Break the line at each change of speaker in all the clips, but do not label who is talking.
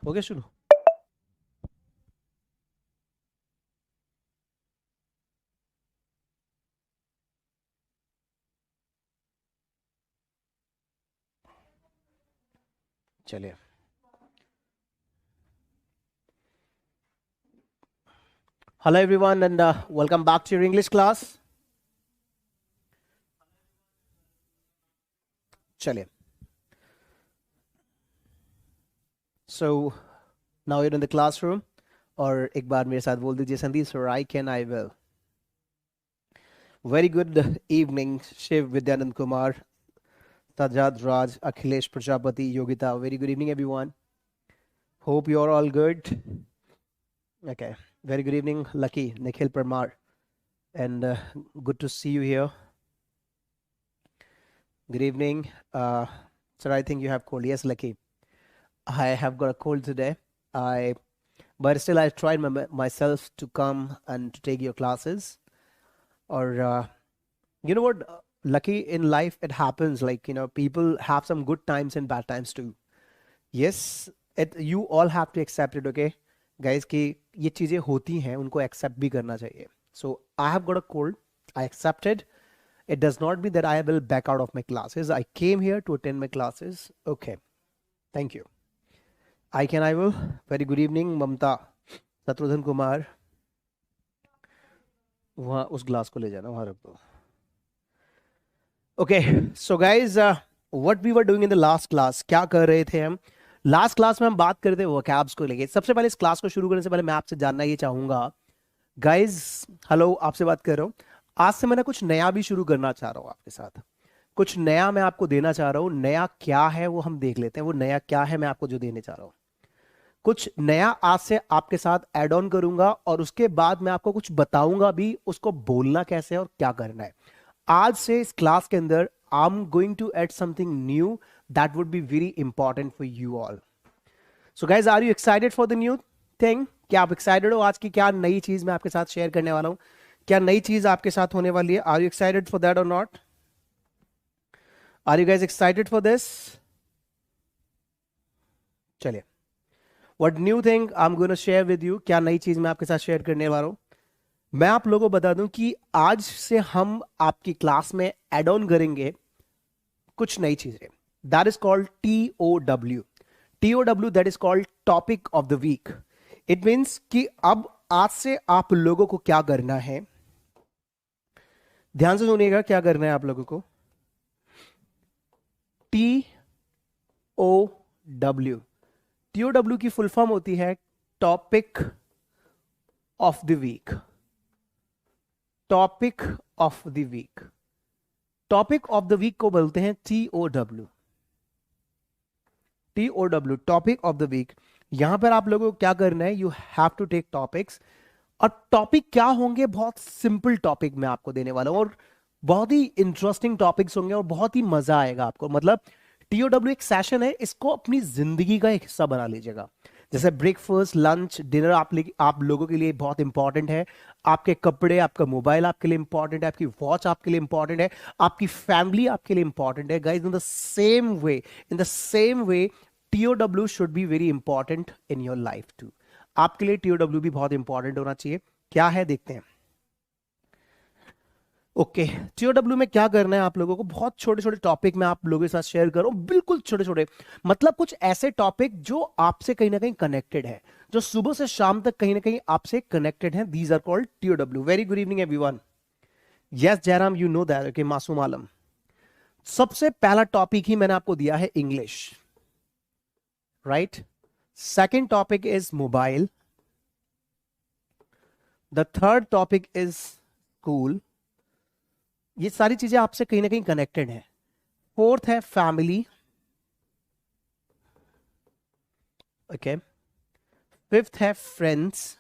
हो गया शुरू। चलिए, hello everyone and welcome back to your English class. चलिए, so now you're in the classroom. और एक बार मेरे साथ बोल दीजिए Sandeep sir, I can I will. Very good evening Shiv, Vidyanand Kumar, Sajjad Raj, Akhilesh Prajapati, Yogita. Very good evening everyone. Hope you are all good. Okay, very good evening Lucky, Nikhil Parmar, and good to see you here. Good evening. Sir, I think you have cold. Yes, Lucky. I have got a cold today. But still, I tried myself to come and to take your classes. Or, you know what, Lucky, in life it happens. Like, people have some good times and bad times too. Yes, you all have to accept it, okay, guys? कि ये चीजें होती हैं, उनको accept भी करना चाहिए. So I have got a cold. I accepted. It does not mean that I will back out of my classes. I came here to attend my classes. Okay. Thank you. I can, I will. Very good evening, Mamta, Satrudhan Kumar. वहाँ उस glass को ले जाना, वहाँ रख दो. Okay, so guys, what we were doing in the last class, क्या कर रहे थे हम? लास्ट क्लास में हम बात कर रहे थे vocabs को लेके. सबसे पहले इस क्लास को शुरू करने से पहले मैं आपसे जानना ये चाहूंगा, गाइज, हेलो, आपसे बात कर रहा हूँ. आज से मैं कुछ नया भी शुरू करना चाह रहा हूँ आपके साथ. कुछ नया मैं आपको देना चाह रहा हूँ. नया क्या है वो हम देख लेते हैं. वो नया क्या है मैं आपको जो देने चाह रहा हूँ, कुछ नया आज से आपके साथ ऐड ऑन करूंगा, और उसके बाद मैं आपको कुछ बताऊंगा भी, उसको बोलना कैसे है और क्या करना है. आज से इस क्लास के अंदर I am going to add something new that would be very important for you all. So guys, are you excited for the new thing? क्या आप एक्साइटेड हो? आज की क्या नई चीज मैं आपके साथ शेयर करने वाला हूं? क्या नई चीज आपके साथ होने वाली है? Are you excited for that और not? Are you guys excited for this? चलिए, what new thing I am going to share with you, क्या नई चीज मैं आपके साथ शेयर करने वाला हूं. मैं आप लोगों को बता दूं कि आज से हम आपकी क्लास में एड ऑन करेंगे कुछ नई चीजें. That is called TOW. TOW, that is called topic of the week. It means कि अब आज से आप लोगों को क्या करना है, ध्यान से सुनिएगा, क्या करना है आप लोगों को. TOW. TOW की फुल फॉर्म होती है topic of the week. Topic of the week. Topic of the week को बोलते हैं TOW. TOW, topic of the week. यहां पर आप लोगों को क्या करना है, you have to take topics. और टॉपिक क्या होंगे? बहुत सिंपल टॉपिक मैं आपको देने वाला हूं, और बहुत ही इंटरेस्टिंग टॉपिक्स होंगे, और बहुत ही मजा आएगा आपको. मतलब TOW एक सेशन है, इसको अपनी जिंदगी का एक हिस्सा बना लीजिएगा. जैसे ब्रेकफास्ट, लंच, डिनर आप लोगों के लिए बहुत इंपॉर्टेंट है. आपके कपड़े, आपका मोबाइल आपके लिए इंपॉर्टेंट है. आपकी वॉच आपके लिए इंपॉर्टेंट है. आपकी फैमिली आपके लिए इंपॉर्टेंट है. Guys, in the same way TOW should be very important in your life too. आपके लिए TOW भी बहुत इंपॉर्टेंट होना चाहिए. क्या है देखते हैं. ओके, TOW में क्या करना है आप लोगों को, बहुत छोटे छोटे टॉपिक मैं आप लोगों के साथ शेयर कर रहा हूं. बिल्कुल छोटे छोटे, मतलब कुछ ऐसे टॉपिक जो आपसे कहीं ना कहीं कनेक्टेड है, जो सुबह से शाम तक कहीं ना कहीं आपसे कनेक्टेड है. These are called TOW. Very good evening everyone. Yes Jairam, you know that. Okay, Masoom Alam. सबसे पहला टॉपिक ही मैंने आपको दिया है English, right. Second topic is mobile. The third topic is school. ये सारी चीजें आपसे कहीं ना कहीं कनेक्टेड हैं. फोर्थ है फैमिली. ओके. फिफ्थ है फ्रेंड्स.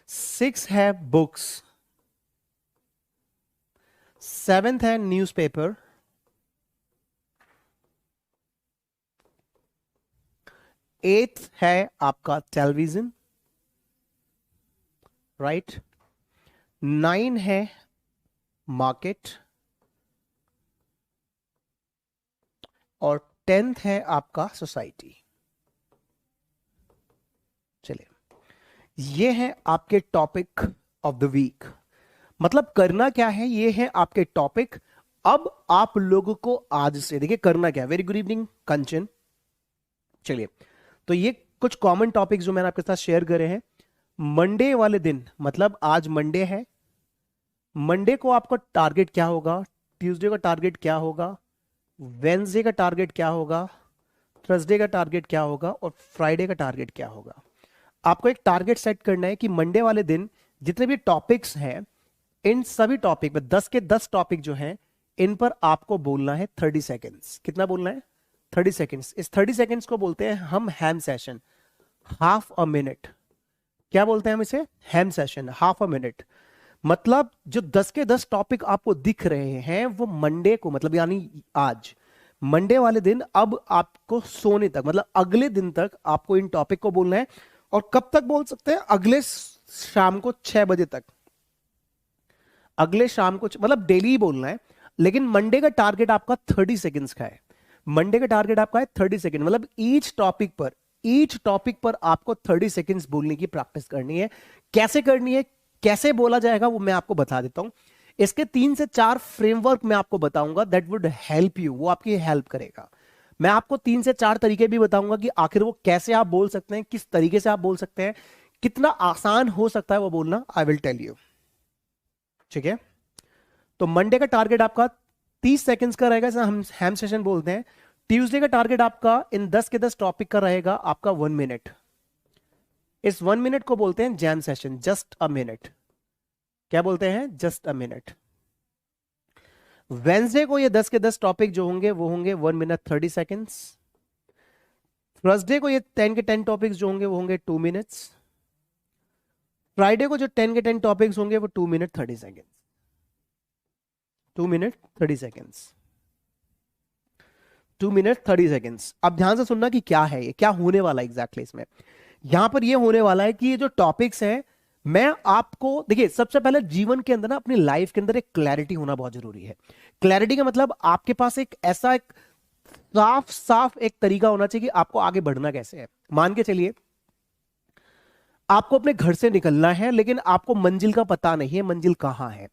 सिक्स है बुक्स. सेवेंथ है न्यूज़पेपर. एट्थ है आपका टेलीविजन, राइट. नाइन है मार्केट. और 10th है आपका सोसाइटी। चलिए, ये है आपके टॉपिक ऑफ द वीक। मतलब करना क्या है, ये है आपके टॉपिक। अब आप लोगों को आज से देखिए करना क्या है। वेरी गुड इवनिंग कंचन। चलिए, तो ये कुछ कॉमन टॉपिक्स जो मैंने आपके साथ शेयर करे हैं। मंडे वाले दिन, मतलब आज मंडे है, मंडे को आपका टारगेट क्या होगा, ट्यूसडे का टारगेट क्या होगा, वेंसडे का टारगेट क्या होगा, थर्सडे का टारगेट क्या होगा और फ्राइडे का टारगेट क्या होगा। आपको एक टारगेट सेट करना है कि मंडे वाले दिन जितने भी टॉपिक्स हैं, इन सभी टॉपिक में 10 के 10 टॉपिक जो हैं, इन पर आपको बोलना है 30 सेकेंड्स। कितना बोलना है? 30 सेकेंड्स। इस 30 सेकेंड्स को बोलते हैं हम हैम सेशन, हाफ अ मिनट। क्या बोलते हैं हम इसे? हैम सेशन, हाफ अ मिनट। मतलब जो 10 के 10 टॉपिक आपको दिख रहे हैं वो मंडे को, मतलब यानी आज मंडे वाले दिन, अब आपको सोने तक, मतलब अगले दिन तक आपको इन टॉपिक को बोलना है। और कब तक बोल सकते हैं? अगले शाम को 6 बजे तक। अगले शाम को मतलब डेली ही बोलना है, लेकिन मंडे का टारगेट आपका 30 सेकेंड्स का है। मंडे का टारगेट आपका है 30 सेकेंड, मतलब ईच टॉपिक पर आपको 30 सेकेंड्स बोलने की प्रैक्टिस करनी है। कैसे करनी है, कैसे बोला जाएगा, वो मैं आपको बता देता हूं। इसके 3 से 4 फ्रेमवर्क मैं आपको बताऊंगा, दैट वुड हेल्प यू, वो आपकी हेल्प करेगा। मैं आपको 3 से 4 तरीके भी बताऊंगा कि आखिर वो कैसे आप बोल सकते हैं, किस तरीके से आप बोल सकते हैं, कितना आसान हो सकता है वो बोलना। आई विल टेल यू, ठीक है। तो मंडे का टारगेट आपका 30 सेकंड्स का रहेगा, हम हैम सेशन बोलते हैं। ट्यूसडे का टारगेट आपका इन 10 के 10 टॉपिक का रहेगा आपका 1 मिनट। इस 1 मिनट को बोलते हैं jam session, just a minute. क्या बोलते हैं? Just a minute. वेंसडे को ये 10 के 10 टॉपिक जो होंगे वो होंगे 1 मिनट 30 सेकंड्स। थर्सडे को ये 10 के 10 टॉपिक्स जो होंगे वो होंगे 2 मिनट्स। फ्राइडे को जो 10 के 10 टॉपिक्स होंगे वो 2 minute 30 seconds. 2 minute 30 seconds. 2 minute 30 seconds. अब ध्यान से सुनना कि क्या है ये, क्या होने वाला है एग्जैक्टली इसमें। यहां पर ये होने वाला है कि ये जो टॉपिक्स हैं, मैं आपको देखिए, सबसे पहले जीवन के अंदर ना, अपनी लाइफ के अंदर एक क्लैरिटी होना बहुत जरूरी है। क्लैरिटी का मतलब आपके पास एक ऐसा एक साफ साफ एक तरीका होना चाहिए कि आपको आगे बढ़ना कैसे है। मान के चलिए आपको अपने घर से निकलना है, लेकिन आपको मंजिल का पता नहीं है, मंजिल कहां है।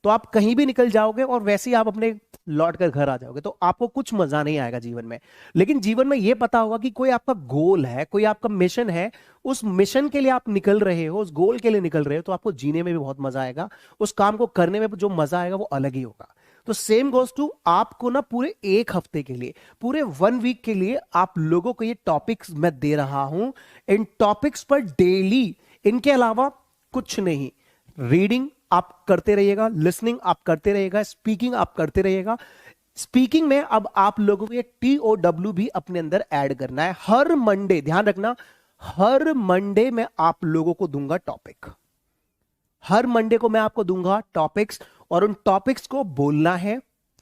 तो आप कहीं भी निकल जाओगे और वैसे ही आप अपने लौट कर घर आ जाओगे, तो आपको कुछ मजा नहीं आएगा जीवन में। लेकिन जीवन में यह पता होगा कि कोई आपका गोल है, कोई आपका मिशन है, उस मिशन के लिए आप निकल रहे हो, उस गोल के लिए निकल रहे हो, तो आपको जीने में भी बहुत मजा आएगा। उस काम को करने में जो मजा आएगा वो अलग ही होगा। तो सेम गोज टू आपको ना, पूरे 1 हफ्ते के लिए, पूरे 1 वीक के लिए आप लोगों को ये टॉपिक्स मैं दे रहा हूं। इन टॉपिक्स पर डेली, इनके अलावा कुछ नहीं। रीडिंग आप करते रहिएगा, लिसनिंग आप करते रहिएगा, स्पीकिंग आप करते रहिएगा। स्पीकिंग में अब आप लोगों को ये TOW भी अपने अंदर ऐड करना है। हर मंडे, ध्यान रखना, हर मंडे मैं आप लोगों को दूंगा टॉपिक। हर मंडे को मैं आपको दूंगा टॉपिक्स, और उन टॉपिक्स को बोलना है,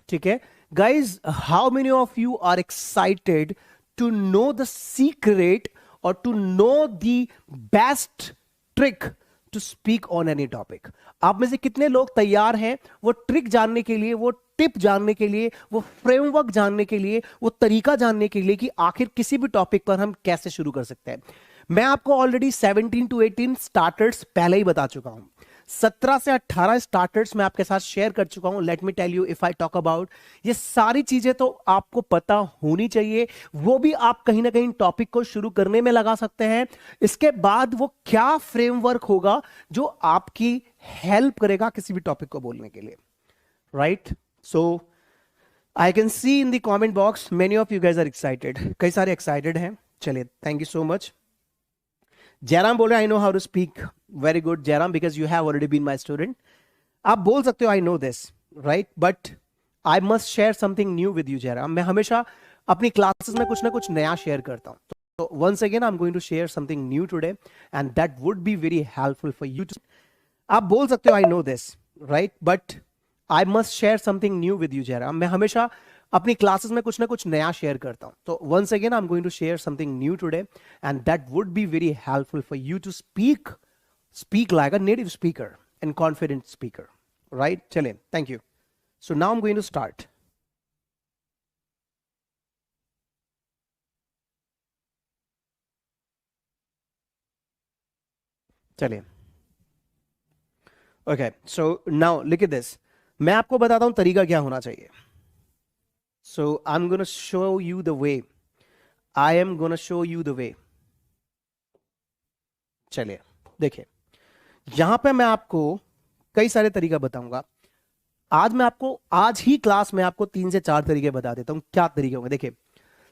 ठीक है। Guys, how many of you are excited to know the secret और to know the best trick to speak on any topic? आप में से कितने लोग तैयार हैं वो ट्रिक जानने के लिए, वो टिप जानने के लिए, वो फ्रेमवर्क जानने के लिए, वो तरीका जानने के लिए कि आखिर किसी भी टॉपिक पर हम कैसे शुरू कर सकते हैं? मैं आपको ऑलरेडी 17 to 18 स्टार्टर्स पहले ही बता चुका हूं। 17 से 18 स्टार्टर्स मैं आपके साथ शेयर कर चुका हूं। Let me tell you, if I talk about, ये सारी चीजें तो आपको पता होनी चाहिए। वो भी आप कहीं ना कहीं टॉपिक को शुरू करने में लगा सकते हैं। इसके बाद वो क्या फ्रेमवर्क होगा जो आपकी हेल्प करेगा किसी भी टॉपिक को बोलने के लिए, right? So I can see in the comment box many of you guys are excited. कई सारे एक्साइटेड हैं। चलिए, thank you so much. Jairam बोल रहे I know how to speak. Very good Jairam, because you have already been my student. आप बोल सकते हो I know this, right, but I must share something new with you Jairam. मैं हमेशा अपनी क्लासेस में कुछ ना कुछ नया शेयर करता हूं। तो once again I am going to share something new today, and that would be very helpful for you. आप बोल सकते हो I know this, right, but I must share something new with you Jairam. मैं हमेशा अपनी क्लासेस में कुछ ना कुछ नया शेयर करता हूं। तो once again I am going to share something new today, and that would be very helpful for you to speak like a native speaker and confident speaker, right? Chale, thank you. So now I'm going to start. चलिए, okay, so now look at this, मैं आपको बताता हूं तरीका क्या होना चाहिए. So I am gonna show you the way, I am gonna show you the way. चलिए देखिए, यहां पे मैं आपको कई सारे तरीका बताऊंगा. आज मैं आपको, आज ही क्लास में आपको 3 से 4 तरीके बता देता हूं. क्या तरीके होंगे? देखिए,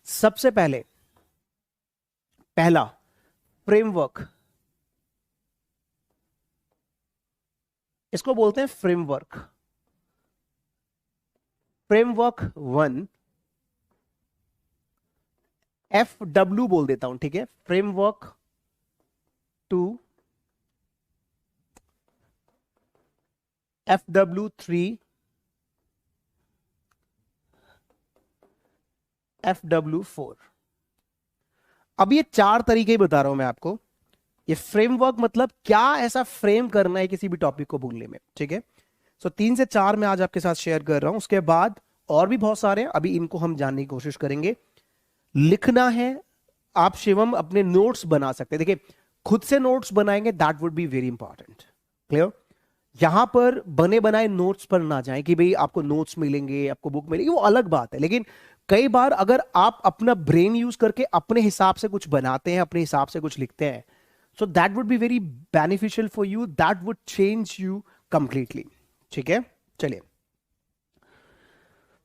सबसे पहले, पहला फ्रेमवर्क, इसको बोलते हैं फ्रेमवर्क. फ्रेमवर्क 1, FW बोल देता हूं, ठीक है. Framework 2, FW3, FW4. अब ये 4 तरीके ही बता रहा हूं मैं आपको. ये फ्रेमवर्क मतलब क्या ऐसा फ्रेम करना है किसी भी टॉपिक को बोलने में, ठीक है. सो 3 से 4 मैं आज आपके साथ शेयर कर रहा हूं. उसके बाद और भी बहुत सारे हैं, अभी इनको हम जानने की कोशिश करेंगे. लिखना है, आप शिवम अपने नोट्स बना सकते हैं. देखिए, खुद से नोट्स बनाएंगे, that would be very important. Clear? यहां पर बने बनाए नोट्स पर ना जाएं कि भाई आपको नोट्स मिलेंगे, आपको बुक मिलेगी, वो अलग बात है. लेकिन कई बार अगर आप अपना ब्रेन यूज करके अपने हिसाब से कुछ बनाते हैं, अपने हिसाब से कुछ लिखते हैं, so that would be very beneficial for you, that would change you completely. ठीक है, चलिए.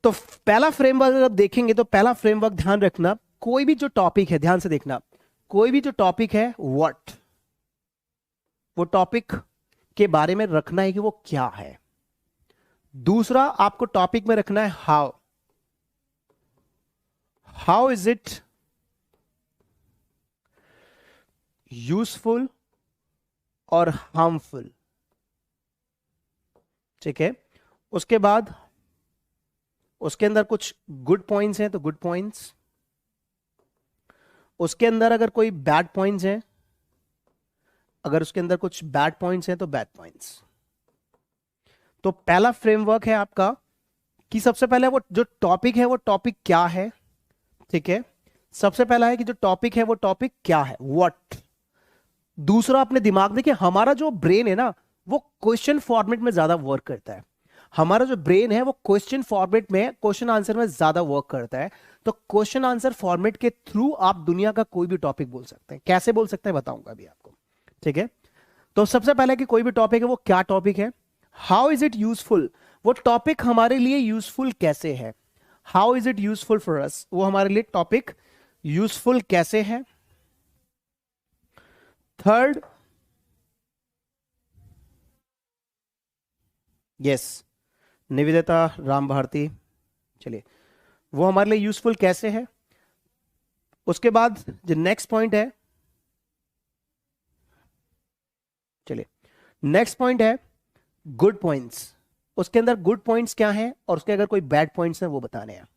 तो पहला फ्रेमवर्क अगर देखेंगे, तो पहला फ्रेमवर्क ध्यान रखना, कोई भी जो टॉपिक है, ध्यान से देखना, कोई भी जो टॉपिक है, व्हाट, वो टॉपिक के बारे में रखना है कि वो क्या है. दूसरा, आपको टॉपिक में रखना है how, how is it useful और हार्मफुल. ठीक है. उसके बाद उसके अंदर कुछ गुड पॉइंट्स हैं तो गुड पॉइंट्स, उसके अंदर अगर कोई बैड पॉइंट्स हैं, अगर उसके अंदर कुछ बैड पॉइंट्स हैं तो बैड पॉइंट्स. तो पहला फ्रेमवर्क है आपका कि सबसे पहले वो जो टॉपिक है वो टॉपिक क्या है. ठीक है, सबसे पहला है कि जो टॉपिक है वो टॉपिक क्या है, व्हाट. दूसरा, अपने दिमाग, देखिए हमारा जो ब्रेन है ना, वो क्वेश्चन फॉर्मेट में ज्यादा वर्क करता है. हमारा जो ब्रेन है वो क्वेश्चन फॉर्मेट में, क्वेश्चन आंसर में ज्यादा वर्क करता है. तो क्वेश्चन आंसर फॉर्मेट के थ्रू आप दुनिया का कोई भी टॉपिक बोल सकते हैं. कैसे बोल सकते हैं बताऊंगा अभी आपको. ठीक है, तो सबसे पहले कि कोई भी टॉपिक है वो क्या टॉपिक है. हाउ इज इट यूजफुल, वो टॉपिक हमारे लिए यूजफुल कैसे है. How is it useful for us, वो हमारे लिए टॉपिक यूजफुल कैसे है. थर्ड, यस, निवेदिता राम भारती, चलिए, वो हमारे लिए यूजफुल कैसे है. उसके बाद जो नेक्स्ट पॉइंट है, चलिए, नेक्स्ट पॉइंट है गुड पॉइंट्स. उसके अंदर गुड पॉइंट्स क्या हैं और उसके अगर कोई बैड पॉइंट्स हैं वो बताने हैं.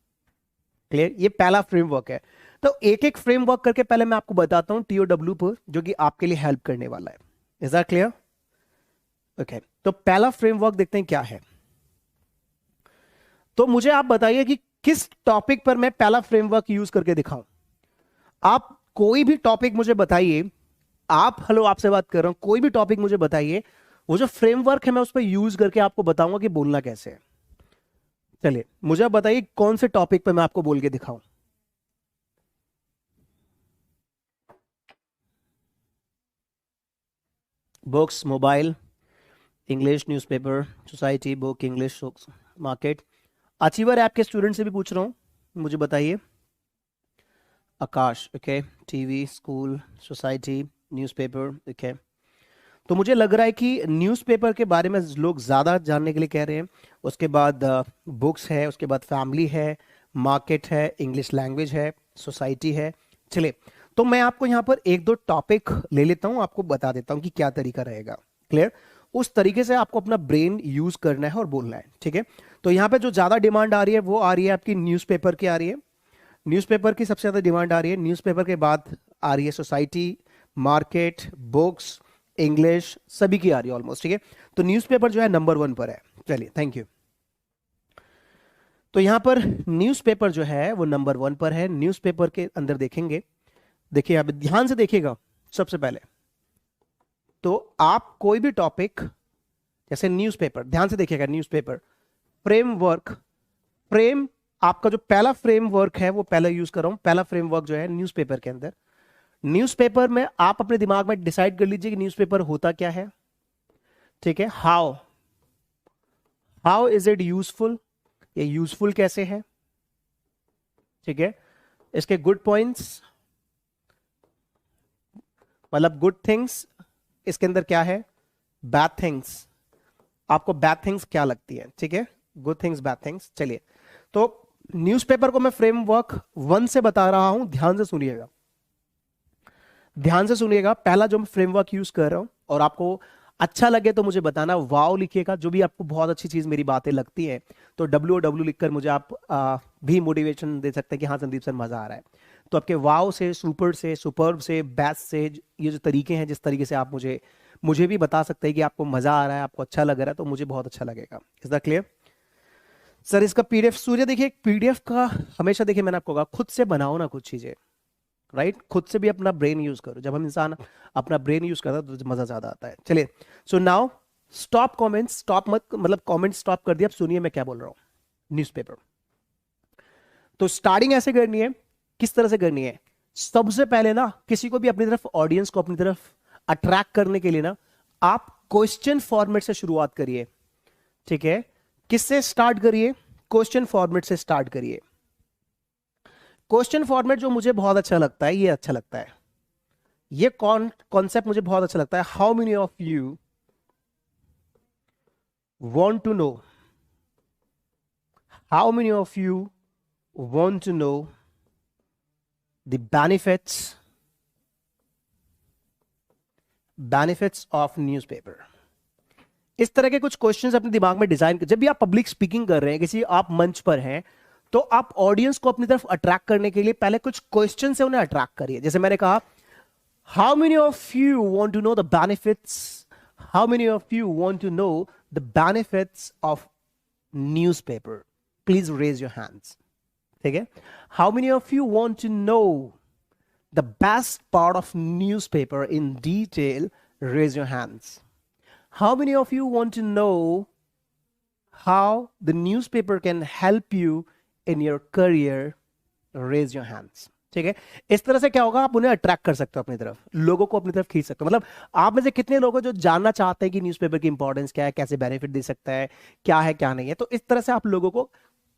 क्लियर? ये पहला फ्रेमवर्क है. तो एक एक फ्रेमवर्क करके पहले मैं आपको बताता हूं TOW पर, जो कि आपके लिए हेल्प करने वाला है. Is that clear? ओके, तो पहला फ्रेमवर्क देखते हैं क्या है. तो मुझे आप बताइए कि किस टॉपिक पर मैं पहला फ्रेमवर्क यूज करके दिखाऊं. आप कोई भी टॉपिक मुझे बताइए. आप, हेलो, आपसे बात कर रहा हूं, कोई भी टॉपिक मुझे बताइए, वो जो फ्रेमवर्क है मैं उस पर यूज करके आपको बताऊंगा कि बोलना कैसे है. चलिए, मुझे आप बताइए कौन से टॉपिक पे मैं आपको बोल के दिखाऊं. Books, mobile, English, newspaper, society, book, English, market. Achiever app के स्टूडेंट से भी पूछ रहा हूं, मुझे बताइए. Aakash, okay. TV, school, society, newspaper, okay. तो मुझे लग रहा है कि न्यूज़पेपर के बारे में लोग ज़्यादा जानने के लिए कह रहे हैं. उसके बाद बुक्स है, उसके बाद फैमिली है, मार्केट है, इंग्लिश लैंग्वेज है, सोसाइटी है. चलिए, तो मैं आपको यहाँ पर एक दो टॉपिक ले लेता हूँ, आपको बता देता हूँ कि क्या तरीका रहेगा. क्लियर? उस तरीके से आपको अपना ब्रेन यूज करना है और बोलना है. ठीक है, तो यहाँ पे जो ज़्यादा डिमांड आ रही है वो आ रही है आपकी न्यूज़पेपर की आ रही है. न्यूज़पेपर की सबसे ज़्यादा डिमांड आ रही है. न्यूज़पेपर के बाद आ रही है सोसाइटी, मार्केट, बुक्स, इंग्लिश, सभी की आ रही है ऑलमोस्ट. ठीक है, तो न्यूज़पेपर जो है नंबर 1 पर है. चलिए, थैंक यू. तो यहां पर न्यूज़पेपर जो है वो नंबर 1 पर है. न्यूज़पेपर के अंदर देखेंगे, देखिए आप ध्यान से देखिएगा. सबसे पहले तो आप कोई भी टॉपिक, जैसे न्यूज़पेपर, ध्यान से देखिएगा, न्यूज़पेपर फ्रेमवर्क, फ्रेम, आपका जो पहला फ्रेमवर्क है वो पहला यूज कर रहा हूं, पहला फ्रेमवर्क जो है न्यूज़पेपर के अंदर। न्यूज़पेपर में आप अपने दिमाग में डिसाइड कर लीजिए कि न्यूज़पेपर होता क्या है, ठीक है। How, how is it useful, ये यूजफुल कैसे है, ठीक है। इसके गुड पॉइंट्स, मतलब गुड थिंग्स, इसके अंदर क्या है, बैड थिंग्स, आपको बैड थिंग्स क्या लगती है, ठीक है, गुड थिंग्स बैड थिंग्स। चलिए, तो न्यूज़पेपर को मैं फ्रेमवर्क 1 से बता रहा हूं, ध्यान से सुनिएगा, ध्यान से सुनिएगा। पहला जो मैं फ्रेमवर्क यूज कर रहा हूं, और आपको अच्छा लगे तो मुझे बताना, वाओ लिखिएगा, जो भी आपको बहुत अच्छी चीज मेरी बातें लगती है तो WOW लिखकर मुझे आप भी मोटिवेशन दे सकते हैं कि हाँ संदीप सर मजा आ रहा है। तो आपके वाओ से, सुपर से, सुपर्ब से, बेस्ट से, ये जो तरीके हैं जिस तरीके से आप मुझे मुझे भी बता सकते हैं कि आपको मजा आ रहा है, आपको अच्छा लग रहा है, तो मुझे बहुत अच्छा लगेगा। Is that clear sir? इसका पीडीएफ, सूर्य देखिए, पीडीएफ का हमेशा देखिए, मैंने आपको कहा खुद से बनाओ ना कुछ चीजें, राइट, खुद से भी अपना ब्रेन यूज करो। जब हम इंसान अपना ब्रेन यूज करता है तो मजा ज्यादा आता है। चलिए, so now stop comments, stop मत, मतलब कमेंट स्टॉप कर दिया, अब सुनिए मैं क्या बोल रहा हूं। न्यूज़पेपर, तो स्टार्टिंग ऐसे करनी है, किस तरह से करनी है, सबसे पहले ना किसी को भी अपनी तरफ, ऑडियंस को अपनी तरफ अट्रैक्ट करने के लिए ना, आप क्वेश्चन फॉर्मेट से शुरुआत करिए, ठीक है। किससे स्टार्ट करिए, क्वेश्चन फॉर्मेट से स्टार्ट करिए। क्वेश्चन फॉर्मेट जो मुझे बहुत अच्छा लगता है, ये अच्छा लगता है, ये कॉन्सेप्ट मुझे बहुत अच्छा लगता है। How many of you want to know, how many of you want to know the benefits of newspaper? इस तरह के कुछ क्वेश्चंस अपने दिमाग में डिजाइन, जब भी आप पब्लिक स्पीकिंग कर रहे हैं, किसी आप मंच पर हैं, तो आप ऑडियंस को अपनी तरफ अट्रैक्ट करने के लिए पहले कुछ क्वेश्चन से उन्हें अट्रैक्ट करिए। जैसे मैंने कहा, how many of you want to know the benefits, how many of you want to know the benefits of newspaper, please raise your hands, ठीक है। How many of you want to know the best part of newspaper in detail, raise your hands. How many of you want to know how the newspaper can help you in your career? Raise your hands. ठीक है, इस तरह से क्या होगा, आप उन्हें attract कर सकते हो अपनी तरफ, लोगों को अपनी तरफ खींच सकते हो। मतलब आप में से कितने लोग हैं जो जानना चाहते हैं कि न्यूज़पेपर की इंपॉर्टेंस क्या है, कैसे बेनिफिट दे सकता है, क्या है क्या नहीं है। तो इस तरह से आप लोगों को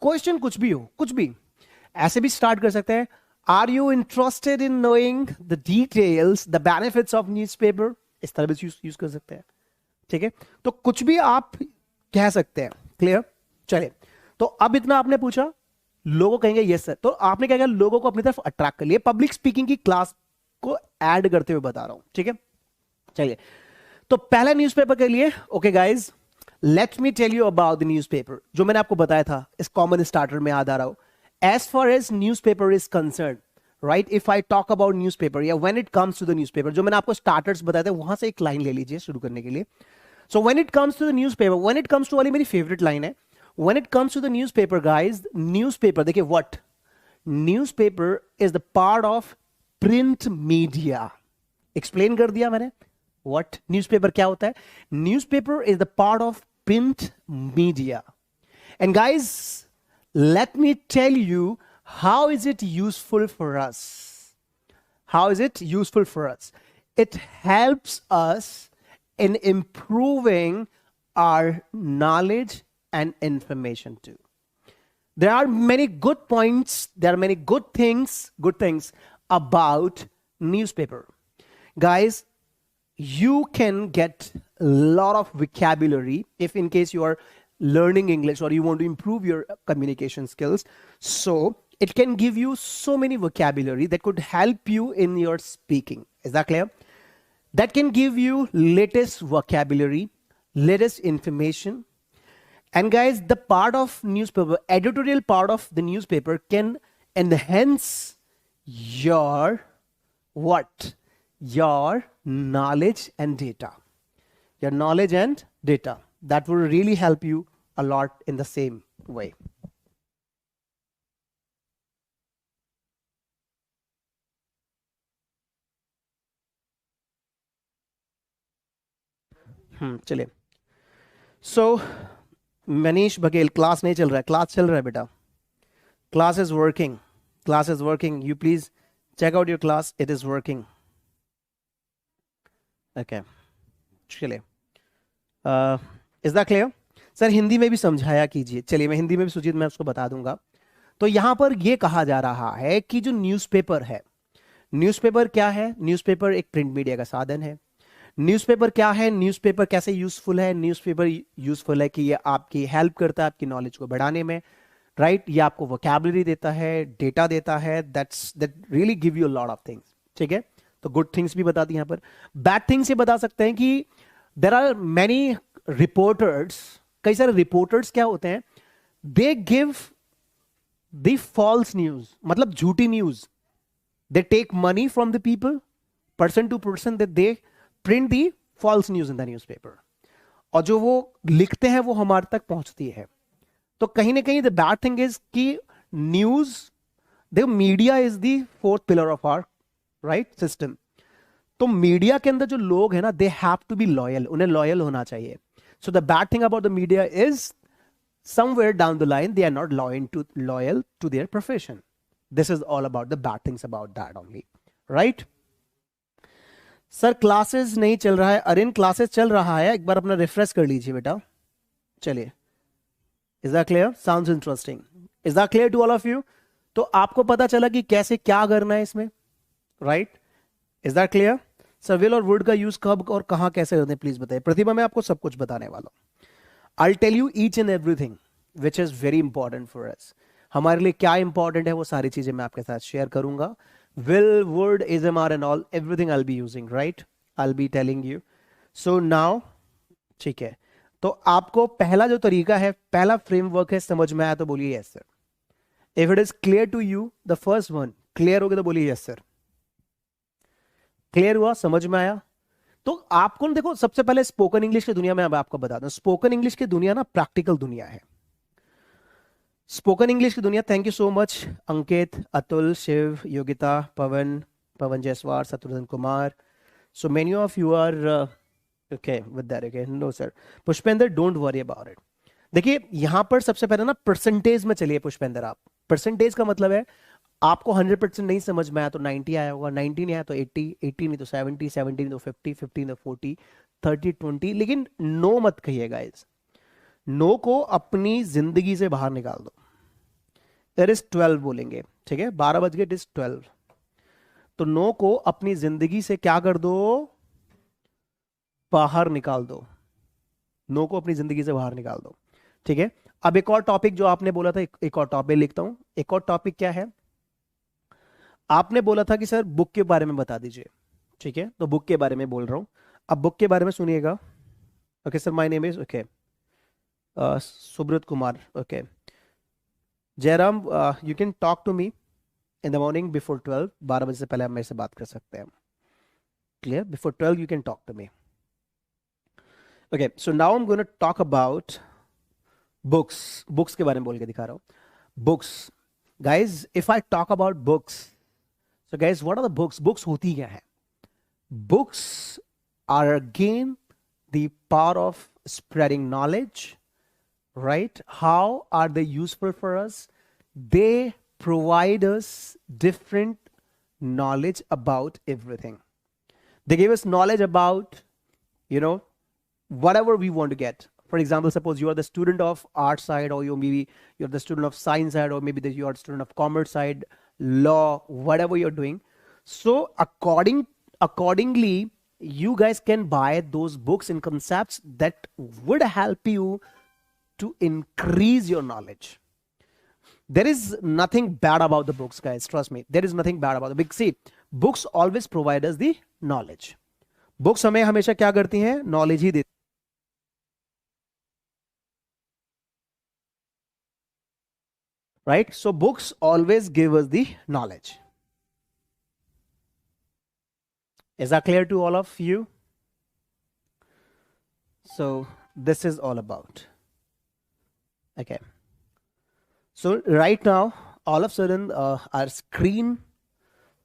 क्वेश्चन, कुछ भी हो, कुछ भी ऐसे भी स्टार्ट कर सकते हैं। Are you interested in knowing the details, the benefits of newspaper, इस तरह भी यूज कर सकते हैं, ठीक है। तो कुछ भी आप कह सकते हैं, क्लियर। चलिए, तो अब इतना आपने पूछा, लोगों कहेंगे यस सर, तो आपने क्या किया, लोगों को अपनी तरफ अट्रैक्ट कर लिया। पब्लिक स्पीकिंग की क्लास को ऐड करते हुए बता रहा हूं, ठीक है। चलिए, तो पहला न्यूज़पेपर के लिए, okay guys, let me tell you about the newspaper, जो मैंने आपको बताया था इस कॉमन स्टार्टर में, याद आ रहा हो। As far as newspaper is concerned, right, if I talk about newspaper या when it comes to the newspaper, जो मैंने आपको स्टार्टर्स बताए थे वहां से एक लाइन ले लीजिए शुरू करने के लिए। So when it comes to the newspaper, when it comes to, वाली मेरी favorite line है, when it comes to the newspaper guys, newspaper देखिए, what newspaper is the part of print media, explain कर दिया मैंने, what newspaper क्या होता है, newspaper is the part of print media, and guys let me tell you how is it useful for us, how is it useful for us, it helps us in improving our knowledge and information too. There are many good points, there are many good things about newspaper. Guys, you can get a lot of vocabulary if in case you are learning English or you want to improve your communication skills. So it can give you so many vocabulary that could help you in your speaking. Is that clear? That can give you latest vocabulary, latest information. And guys, the part of newspaper, editorial part of the newspaper can enhance your what? Your knowledge and data. Your knowledge and data. That will really help you a lot in the same way. चलिए. सो Manish Baghel, class नहीं चल रहा है. Class चल रहा है बेटा. Class is working. Class is working. You please check out your class. It is working. Okay, चलिए. Is that clear? Sir Hindi में भी समझाया कीजिए. चलिए मैं हिंदी में भी सुजीत मैं उसको बता दूंगा. तो यहां पर यह कहा जा रहा है कि जो न्यूज़पेपर है, न्यूज़पेपर क्या है? न्यूज़पेपर एक प्रिंट मीडिया का साधन है. न्यूज़पेपर क्या है? न्यूज़पेपर कैसे यूजफुल है? न्यूज़पेपर यूजफुल है कि ये आपकी हेल्प करता है आपकी नॉलेज को बढ़ाने में, राइट? ये आपको वोकैबुलरी देता है, डेटा देता है, that really give you lot of things. ठीक है, तो गुड थिंग्स भी बताती है. यहाँ पर बैड थिंग्स ये बता सकते हैं कि देर आर मैनी रिपोर्टर्स. कई सारे रिपोर्टर्स क्या होते हैं? They give the false news, मतलब झूठी news. They take money from the people, person to person, that they print the false news in the newspaper, और जो वो लिखते हैं वो हमारे तक पहुंचती है. तो कहीं ना कहीं द बैड थिंग इज कि news, the media is the fourth pillar of our right system. तो मीडिया के अंदर जो लोग हैं ना, they have to be loyal, उन्हें लॉयल होना चाहिए. So the bad thing about the media is somewhere down the line they are not loyal to their profession. This is all about the bad things about that only, right? Sir classes नहीं चल रहा है. अरिन classes चल रहा है, एक बार अपना refresh कर लीजिए बेटा. चलिए. Is that clear? Sounds interesting. Is that clear to all of you? तो आपको पता चला कि कैसे क्या करना है इसमें, right? Is that clear? Sir will और वुड का यूज कब और कहां कैसे करते हैं प्लीज बताइए. प्रतिभा मैं आपको सब कुछ बताने वाला हूं. I'll tell you each and everything which is very important for us. हमारे लिए क्या इंपॉर्टेंट है वो सारी चीजें मैं आपके साथ शेयर करूंगा. Will, would, ASMR and all, everything I'll be using, right? I'll be telling you. So now, ठीक है. तो आपको पहला जो तरीका है, पहला फ्रेमवर्क है, समझ में आया तो बोलिए yes sir. If it is clear to you, the first one, clear हो गया तो बोलिए यस सर. क्लियर हुआ? समझ में आया? तो आपको देखो, सबसे पहले स्पोकन इंग्लिश की दुनिया में अब आपको बता दूं, स्पोकन इंग्लिश की दुनिया ना प्रैक्टिकल दुनिया है. स्पोकन इंग्लिश की दुनिया. Thank you so much Ankit, Atul, Shiv, Yogita, Pawan, Pawan Jaiswal, Shatrughan Kumar. So many of you are okay with that. Okay, no sir. Pushpendra, don't worry about it. देखिए यहां पर सबसे पहले ना परसेंटेज में चलिए पुष्पेंद्र. आप परसेंटेज का मतलब है आपको 100% नहीं समझ में आया तो 90 आया होगा, 90 नहीं आया तो 80, 80 नहीं तो 70, 70 नहीं तो 50, 50 नहीं तो 40, 30, 20. लेकिन नो मत कहिएगा. इस नो को अपनी जिंदगी से बाहर निकाल दो. इट इज 12 बोलेंगे, ठीक है? 12 बज गए, इट इज 12. तो नो को अपनी जिंदगी से क्या कर दो? बाहर निकाल दो. नो को अपनी जिंदगी से बाहर निकाल दो, ठीक है? अब एक और टॉपिक जो आपने बोला था, एक और टॉपिक लिखता हूं. एक और टॉपिक क्या है? आपने बोला था कि सर बुक के बारे में बता दीजिए, ठीक है? तो बुक के बारे में बोल रहा हूं. अब बुक के बारे में सुनिएगा. Okay sir, my name is okay Subrata Kumar. Okay Jairam, you can talk to me in the morning before 12. 12 बजे से पहले आप मेरे से बात कर सकते हैं. Clear? Before 12 you can talk to me. Okay, so now I am going to talk about books. Books के बारे में बोल के दिखा रहा हूं. Books guys, if I talk about books, so guys, what are the books? Books होती क्या है? Books are again the power of spreading knowledge, right? How are they useful for us? They provide us different knowledge about everything. They give us knowledge about, you know, whatever we want to get. For example, suppose you are the student of art side, or you're the student of science side, or maybe you are the student of commerce side, law, whatever you're doing. So accordingly, you guys can buy those books and concepts that would help you to increase your knowledge. There is nothing bad about the books, guys. Trust me, there is nothing bad about the books. See, books always provide us the knowledge. Books हमें हमेशा क्या करती हैं? Knowledge ही देती. Right? So books always give us the knowledge. Is that clear to all of you? So this is all about. Okay. So right now, all of a sudden, our screen,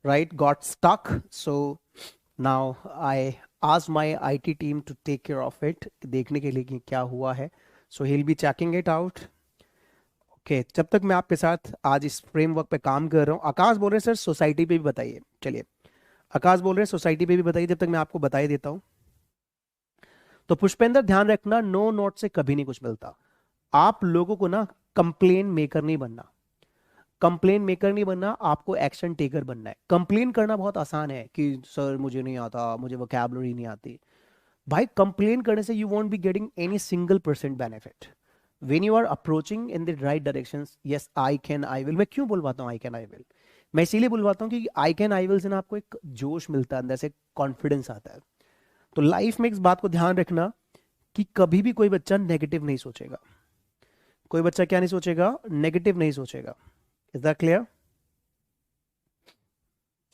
right, got stuck. So now I asked my IT team to take care of it, देखने के लिए कि क्या हुआ है. So he'll be checking it out. Okay जब तक मैं आपके साथ आज इस फ्रेमवर्क पे काम कर रहा हूँ. आकाश बोल रहे हैं सर सोसाइटी पे भी बताइए. चलिए आकाश बोल रहे हैं सोसाइटी पे भी बताइए, जब तक मैं आपको बता ही देता हूँ. तो पुष्पेंद्र ध्यान रखना, नो नोट से कभी नहीं कुछ मिलता. आप लोगों को ना कंप्लेन मेकर नहीं बनना. कंप्लेन मेकर नहीं बनना, आपको एक्शन टेकर बनना है. कंप्लेन करना बहुत आसान है कि सर मुझे नहीं आता, मुझे वोकैबुलरी नहीं आती. भाई कंप्लेन करने से you won't be getting any single percent benefit. When you are approaching in the right direction, yes I can I will. मैं क्यों बुलवाता हूँ आई कैन आई विल? मैं इसीलिए बुलवाता हूँ कि आई कैन आई विल से ना आपको एक जोश मिलता है, अंदर से कॉन्फिडेंस आता है. तो लाइफ में इस बात को ध्यान रखना कि कभी भी कोई बच्चा नेगेटिव नहीं सोचेगा. कोई बच्चा क्या नहीं सोचेगा? नेगेटिव नहीं सोचेगा. Is that clear?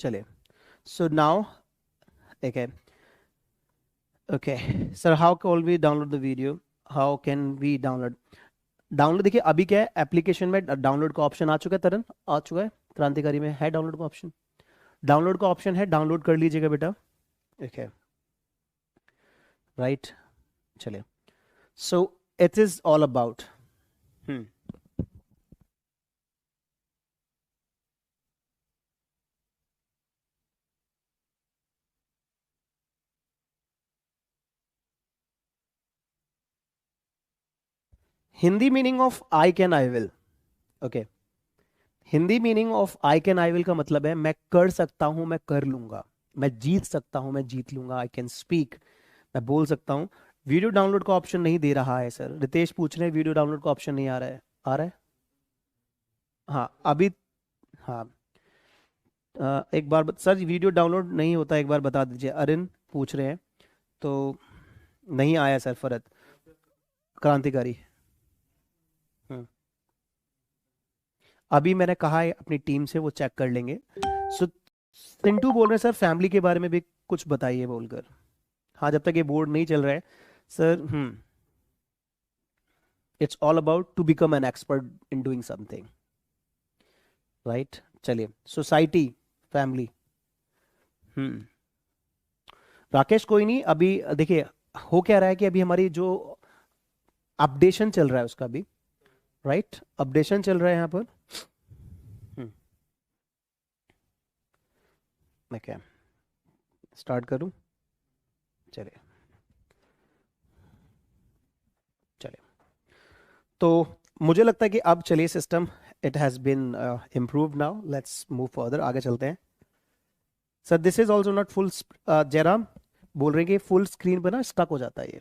चलिए सो नाउ देखिए. Okay sir how can we download the video? How can we download देखिए अभी क्या है, एप्लीकेशन में डाउनलोड का ऑप्शन आ चुका है. तरन आ चुका है, क्रांतिकारी में है डाउनलोड का ऑप्शन. डाउनलोड का ऑप्शन है, डाउनलोड कर लीजिएगा बेटा. Okay right. चलिए so it is all about Hindi meaning of I can I will. Okay Hindi meaning of I can I will का मतलब है मैं कर सकता हूं, मैं कर लूंगा. मैं जीत सकता हूं, मैं जीत लूंगा. आई कैन स्पीक, मैं बोल सकता हूं. वीडियो डाउनलोड का ऑप्शन नहीं दे रहा है सर. रितेश पूछ रहे हैं वीडियो डाउनलोड का ऑप्शन नहीं आ रहा है. आ रहा है हाँ अभी. हाँ एक बार सर वीडियो डाउनलोड नहीं होता, एक बार बता दीजिए. अरिन पूछ रहे हैं तो नहीं आया सर. फरत क्रांतिकारी अभी मैंने कहा है अपनी टीम से, वो चेक कर लेंगे. सो सिंटू बोल रहे हैं सर फैमिली के बारे में भी कुछ बताइए बोलकर. हाँ जब तक ये बोर्ड नहीं चल रहा है sir. It's all about to become an expert in doing something right. चलिए सोसाइटी फैमिली. राकेश कोई नहीं. अभी देखिए हो क्या रहा है कि अभी हमारी जो अपडेशन चल रहा है उसका भी राइट. अपडेशन चल रहा है यहाँ पर. मैं क्या स्टार्ट करूं? चलिए चलिए तो मुझे लगता है कि अब चलिए system it has been improved. Now let's move further, आगे चलते हैं. Sir this is also not full. Jairam बोल रहे हैं कि फुल स्क्रीन पर ना स्टक हो जाता है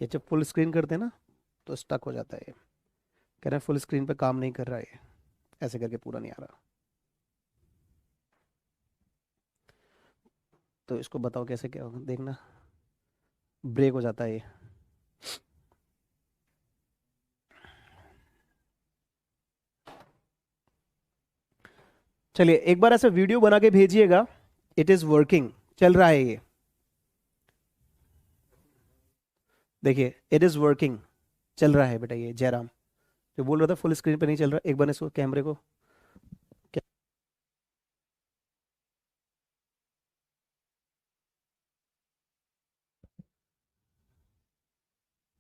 ये जब फुल स्क्रीन करते हैं ना तो स्टक हो जाता है. ये कह रहे हैं फुल स्क्रीन पे काम नहीं कर रहा है, ये ऐसे करके पूरा नहीं आ रहा. तो इसको बताओ कैसे क्या होगा, देखना ब्रेक हो जाता है ये. चलिए एक बार ऐसे वीडियो बना के भेजिएगा. इट इज वर्किंग, चल रहा है ये. देखिए इट इज वर्किंग, चल रहा है बेटा. ये जयराम जो बोल रहा था फुल स्क्रीन पे नहीं चल रहा, एक बार इसको कैमरे को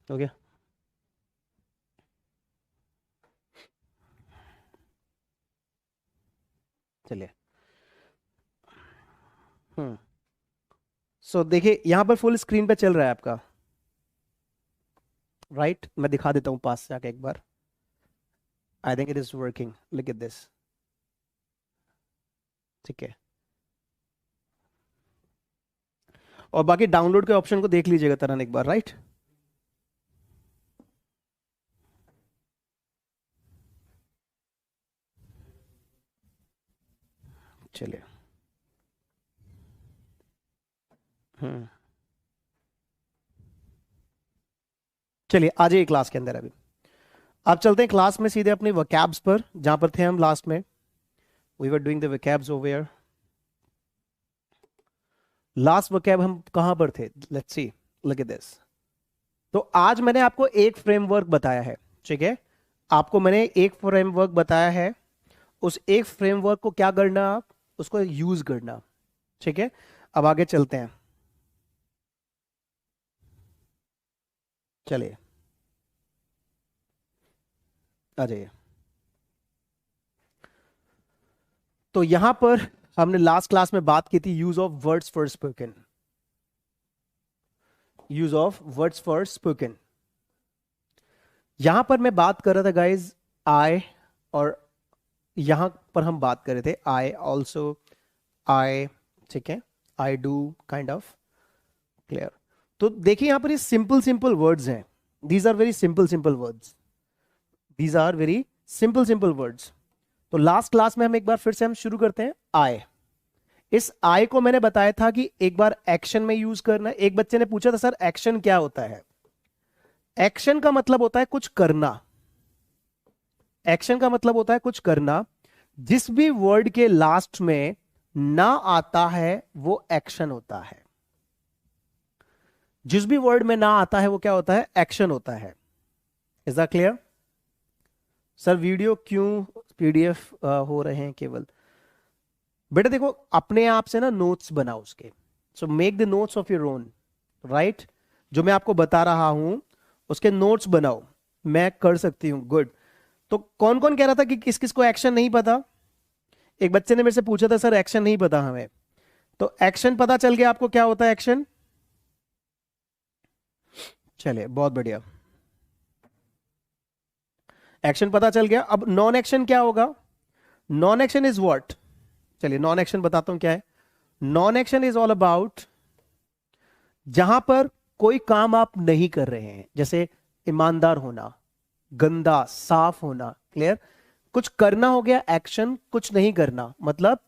हो गया. चलिए सो देखिए यहां पर फुल स्क्रीन पे चल रहा है आपका राइट. मैं दिखा देता हूं पास से आके एक बार. I think it is working, look at this. ठीक है और बाकी डाउनलोड के ऑप्शन को देख लीजिएगा तरन एक बार राइट. चलिए चलिए आ जाइए क्लास के अंदर. अभी आप चलते हैं क्लास में सीधे अपने वोकैब्स पर जहां पर थे हम लास्ट में. We were doing the vocabs over. Last vocab हम कहां पर थे? Let's see, look at this. तो आज मैंने आपको एक फ्रेमवर्क बताया है. ठीक है आपको मैंने एक फ्रेमवर्क बताया है. उस एक फ्रेमवर्क को क्या करना, आप उसको यूज करना. ठीक है अब आगे चलते हैं. चलिए आ जाइए। तो यहां पर हमने लास्ट क्लास में बात की थी use of words for spoken, use of words for spoken. यहां पर मैं बात कर रहा था गाइज आई, और यहां पर हम बात कर रहे थे आई ऑल्सो, आई, ठीक है, I do, kind of, clear. तो देखिए यहां पर ये सिंपल सिंपल वर्ड्स हैं, these are very simple simple words, these are very simple simple words. तो लास्ट क्लास में हम एक बार फिर से हम शुरू करते हैं आई। इस आई को मैंने बताया था कि एक बार एक्शन में यूज करना। एक बच्चे ने पूछा था सर एक्शन क्या होता है। एक्शन का मतलब होता है कुछ करना, एक्शन का मतलब होता है कुछ करना। जिस भी वर्ड के लास्ट में ना आता है वो एक्शन होता है, जिस भी वर्ड में ना आता है वो क्या होता है, एक्शन होता है। Is that clear? Sir video क्यों पीडीएफ हो रहे हैं केवल? बेटा देखो अपने आप से ना नोट्स बनाओ उसके, so make the notes of your own, right. जो मैं आपको बता रहा हूं उसके नोट्स बनाओ, मैं कर सकती हूं, गुड। तो कौन कौन कह रहा था कि किस किस को एक्शन नहीं पता? एक बच्चे ने मेरे से पूछा था सर एक्शन नहीं पता हमें। तो एक्शन पता चल गया आपको क्या होता है एक्शन? चलिए बहुत बढ़िया, एक्शन पता चल गया। अब नॉन एक्शन क्या होगा? Non action is what? चलिए नॉन एक्शन बताता हूं क्या है। Non action is all about जहां पर कोई काम आप नहीं कर रहे हैं, जैसे ईमानदार होना, गंदा, साफ होना, क्लियर। कुछ करना हो गया एक्शन, कुछ नहीं करना मतलब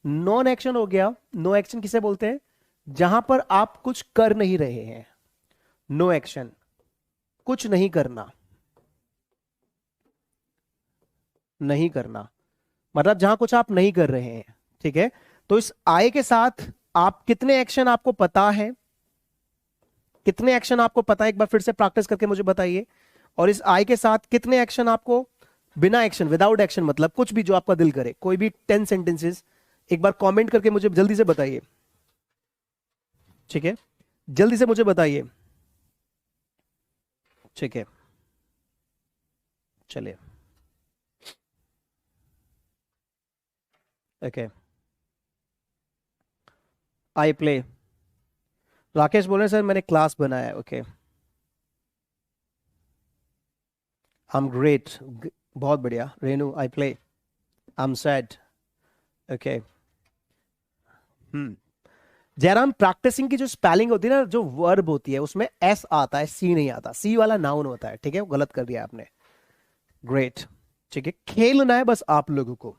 नॉन एक्शन हो गया। नो एक्शन किसे बोलते हैं? जहां पर आप कुछ कर नहीं रहे हैं, नो एक्शन, कुछ नहीं करना, नहीं करना मतलब जहां कुछ आप नहीं कर रहे हैं, ठीक है। तो इस आई के साथ आप कितने एक्शन आपको पता है, कितने एक्शन आपको पता है, एक बार फिर से प्रैक्टिस करके मुझे बताइए। और इस आई के साथ कितने एक्शन आपको, बिना एक्शन, विदाउट एक्शन मतलब कुछ भी जो आपका दिल करे, कोई भी 10 सेंटेंसेस एक बार कमेंट करके मुझे जल्दी से बताइए, ठीक है, जल्दी से मुझे बताइए, ठीक है। चलिए ओके, आई प्ले। राकेश बोल रहे हैं सर मैंने क्लास बनाया है, ओके, आई एम ग्रेट, बहुत बढ़िया। Renu I play, I am sad, okay. Hmm, Jairam practicing की जो स्पेलिंग होती है ना, जो वर्ब होती है उसमें एस आता है, सी नहीं आता, सी वाला नाउन होता है, ठीक है, वो गलत कर दिया आपने, ग्रेट, ठीक है। खेलना है बस आप लोगों को,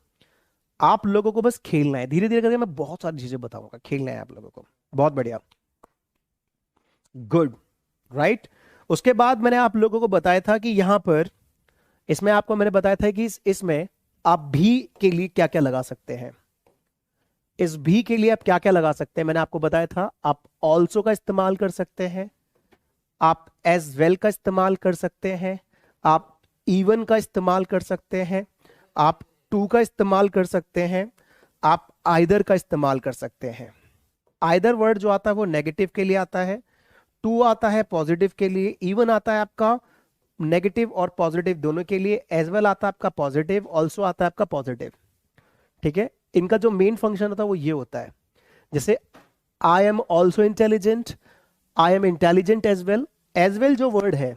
आप लोगों को बस खेलना है, धीरे धीरे करके मैं बहुत सारी चीजें बताऊंगा, खेलना है आप लोगों को, बहुत बढ़िया, गुड, राइट। उसके बाद मैंने आप लोगों को बताया था कि यहां पर, इसमें आपको मैंने बताया था कि इसमें आप भी के लिए क्या क्या लगा सकते हैं। इस भी के लिए आप क्या क्या लगा सकते हैं मैंने आपको बताया था। आप ऑल्सो का इस्तेमाल कर सकते हैं, आप एज वेल का इस्तेमाल कर सकते हैं, आप इवन का इस्तेमाल कर सकते हैं, आप टू का इस्तेमाल कर सकते हैं, आप आइदर का इस्तेमाल कर सकते हैं। आइदर वर्ड जो आता है वो नेगेटिव के लिए आता है, टू आता है पॉजिटिव के लिए, इवन आता है आपका नेगेटिव और पॉजिटिव दोनों के लिए, एज वेल आता है आपका पॉजिटिव, ऑल्सो आता है आपका पॉजिटिव, ठीक है। इनका जो मेन फंक्शन होता है वो ये होता है, जैसे I am also intelligent, I am intelligent as well जो वर्ड है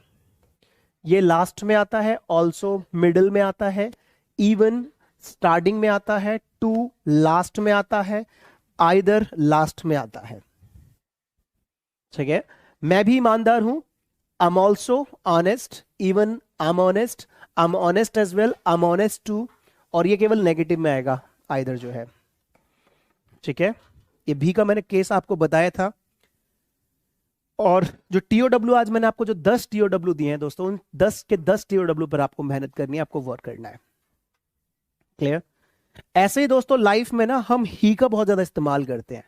ये लास्ट में आता है, ऑल्सो मिडिल में आता है, इवन स्टार्टिंग में आता है, टू लास्ट में आता है, आइदर लास्ट में आता है, ठीक है। मैं भी ईमानदार हूं, I am also honest, even I am honest, I am honest as well, I am honest too, और ये केवल नेगेटिव में आएगा आइदर जो है, ठीक है। ये भी का मैंने केस आपको बताया था। और जो टीओडब्ल्यू आज मैंने आपको जो 10 टीओडब्ल्यू दिए हैं दोस्तों, उन 10 के 10 टीओडब्ल्यू पर आपको मेहनत करनी है, आपको वर्क करना है, क्लियर। ऐसे ही दोस्तों लाइफ में ना हम ही का बहुत ज्यादा इस्तेमाल करते हैं,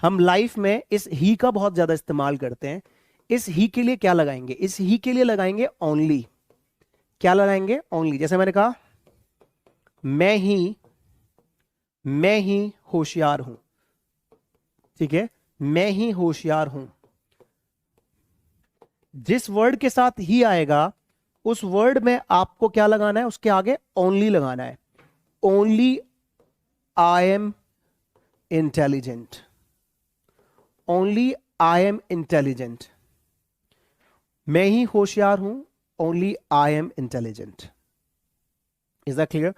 हम लाइफ में इस ही का बहुत ज्यादा इस्तेमाल करते हैं। इस ही के लिए क्या लगाएंगे? इस ही के लिए लगाएंगे ओनली। क्या लगाएंगे? ओनली। जैसे मैंने कहा मैं ही होशियार हूं, ठीक है, मैं ही होशियार हूं। जिस वर्ड के साथ ही आएगा उस वर्ड में आपको क्या लगाना है, उसके आगे ओनली लगाना है। Only I am intelligent, only I am intelligent, मैं ही होशियार हूं, only I am intelligent. Is that clear?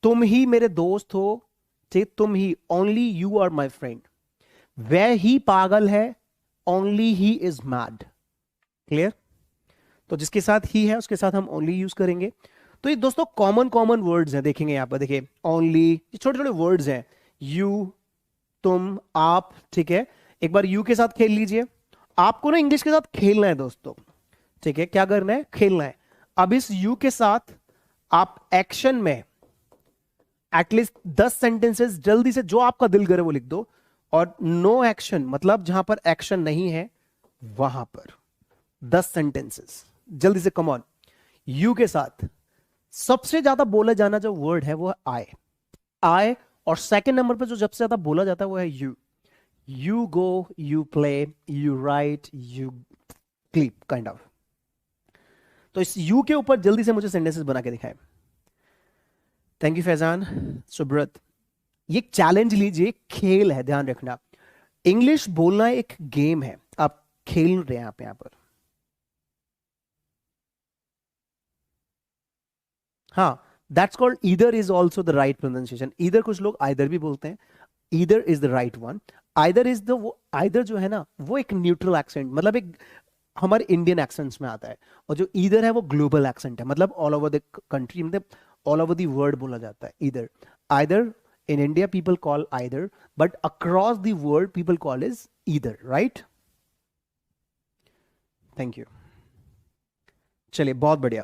तुम ही मेरे दोस्त हो, ठीक, तुम ही, only you are my friend. वह ही पागल है, only he is mad. Clear? तो जिसके साथ ही है उसके साथ हम ओनली यूज करेंगे। तो ये दोस्तों कॉमन कॉमन वर्ड्स हैं, देखेंगे यहां पर, देखिए ओनली, ये छोटे छोटे वर्ड्स हैं, यू, तुम, आप, ठीक है। एक बार यू के साथ खेल लीजिए। आपको ना इंग्लिश के साथ खेलना है दोस्तों, ठीक है, क्या करना है, खेलना है। अब इस यू के साथ आप एक्शन में एटलीस्ट 10 सेंटेंसेस जल्दी से जो आपका दिल करे वो लिख दो, और नो एक्शन मतलब जहां पर एक्शन नहीं है वहां पर 10 सेंटेंसेस जल्दी से, कम ऑन। यू के साथ सबसे ज्यादा बोला जाना जो वर्ड है वो है आई, आई, और सेकंड नंबर पर जो सबसे ज्यादा बोला जाता है वो है you. You go, you play, you right, you clip, kind of. तो इस यू के ऊपर जल्दी से मुझे सेंटेंसेस बना के दिखाएं। Thank you Faizan, Subrata. ये चैलेंज लीजिए, खेल है, ध्यान रखना। इंग्लिश बोलना एक गेम है, आप खेल रहे हैं आप यहां पर। हाँ, that's called either is also the right pronunciation. Either कुछ लोग आइदर भी बोलते हैं, either is the right one. Either is the, वो आइदर जो है ना वो एक न्यूट्रल एक्सेंट, मतलब एक हमारे इंडियन एक्सेंट्स में आता है, और जो ईदर है वो ग्लोबल एक्सेंट है, मतलब ऑल ओवर द कंट्री, मतलब ऑल ओवर द वर्ल्ड बोला जाता है either. Either in India people call either, but across the world people call is either, right? Thank you, चलिए बहुत बढ़िया,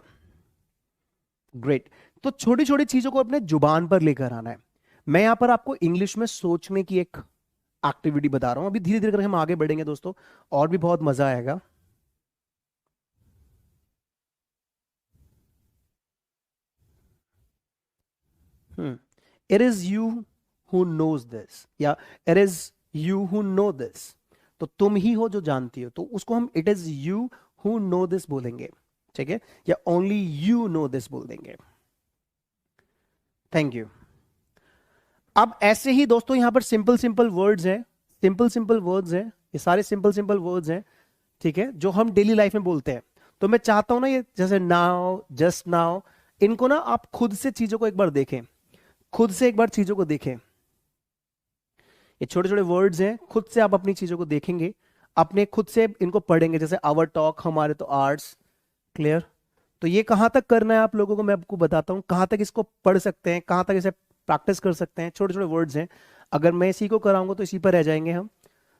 ग्रेट। तो छोटी छोटी चीजों को अपने जुबान पर लेकर आना है। मैं यहां पर आपको इंग्लिश में सोचने की एक एक्टिविटी बता रहा हूं, अभी धीरे धीरे करके हम आगे बढ़ेंगे दोस्तों, और भी बहुत मजा आएगा। It is you who knows this, या it is you who know this. तो तुम ही हो जो जानती हो, तो उसको हम it is you who know this बोलेंगे, ठीक है, या ओनली यू नो दिस बोल देंगे। Thank you. अब ऐसे ही दोस्तों यहां पर सिंपल सिंपल वर्ड्स हैं, सिंपल सिंपल वर्ड्स हैं, ये सारे सिंपल सिंपल वर्ड्स हैं, ठीक है, जो हम डेली लाइफ में बोलते हैं। तो मैं चाहता हूं ना, ये जैसे नाउ, जस्ट नाउ, इनको ना आप खुद से चीजों को एक बार देखें, खुद से एक बार चीजों को देखें। ये छोटे छोटे वर्ड्स हैं, खुद से आप अपनी चीजों को देखेंगे, अपने खुद से इनको पढ़ेंगे, जैसे आवर टॉक, हमारे तो आर्ट्स। क्लियर? तो ये कहां तक करना है आप लोगों को, मैं आपको बताता हूं कहां तक इसको पढ़ सकते हैं, कहां तक इसे प्रैक्टिस कर सकते हैं। छोटे छोटे वर्ड्स हैं, अगर मैं इसी को कराऊंगा तो इसी पर रह जाएंगे हम।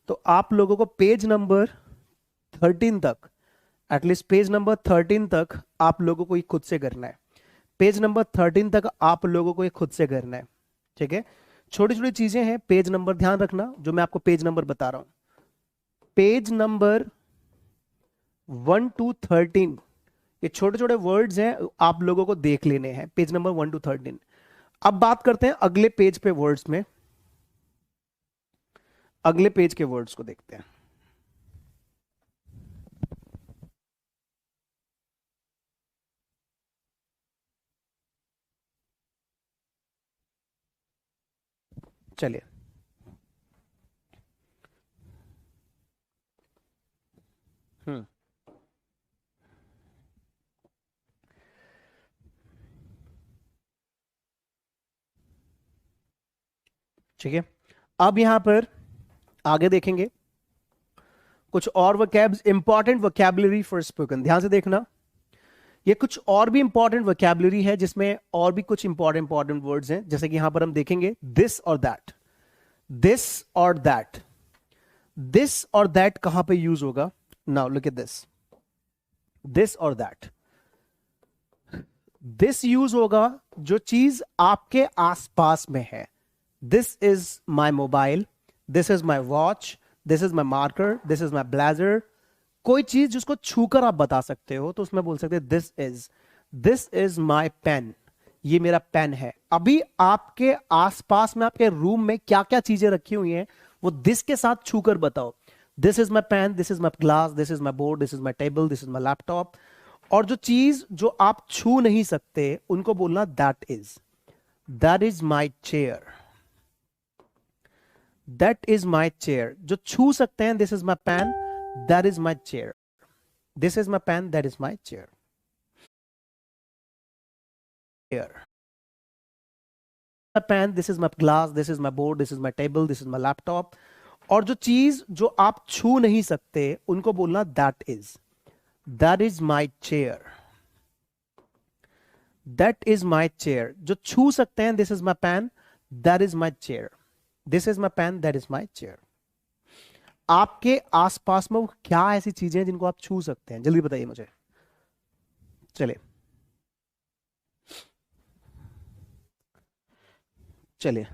तो आप लोगों को पेज नंबर 13 तक, एटलीस्ट पेज नंबर 13 तक आप लोगों को ये खुद से करना है। पेज नंबर 13 तक आप लोगों को ये खुद से करना है, ठीक है। छोटी छोटी चीजें हैं, पेज नंबर ध्यान रखना, जो मैं आपको पेज नंबर बता रहा हूं, पेज नंबर 1 to 13, ये छोटे छोटे वर्ड्स हैं, आप लोगों को देख लेने हैं, पेज नंबर 1 to 13। अब बात करते हैं अगले पेज पे वर्ड्स में, अगले पेज के वर्ड्स को देखते हैं। चलिए, ठीक है। अब यहां पर आगे देखेंगे कुछ और vocabs, important vocabulary for spoken, ध्यान से देखना। ये कुछ और भी इंपॉर्टेंट वोकैबुलरी है जिसमें और भी कुछ इंपॉर्टेंट वर्ड्स हैं, जैसे कि यहां पर हम देखेंगे दिस और दैट, दिस और दैट। दिस और दैट कहां पे यूज होगा? Now look at this, this और दैट। दिस यूज होगा जो चीज आपके आसपास में है। This is my mobile, this is my watch, this is my marker, this is my blazer. कोई चीज जिसको छूकर आप बता सकते हो तो उसमें बोल सकते हैं दिस इज माई पेन, ये मेरा पेन है। अभी आपके आसपास में, आपके रूम में क्या क्या चीजें रखी हुई हैं वो दिस के साथ छूकर बताओ। This is my pen, this is my glass, this is my board, this is my table, this is my laptop. और जो चीज जो आप छू नहीं सकते उनको बोलना that is my chair, that is my chair. जो छू सकते हैं, this is my pen, that is my chair, this is my pen, that is my chair. Pen, this is my glass, this is my board, this is my table, this is my laptop. और जो चीज जो आप छू नहीं सकते उनको बोलना that is my chair, that is my chair. जो छू सकते हैं, this is my pen, that is my chair, this is my pen, that is my chair. आपके आसपास में वो क्या ऐसी चीजें हैं जिनको आप छू सकते हैं, जल्दी बताइए मुझे। चलिए चलिए,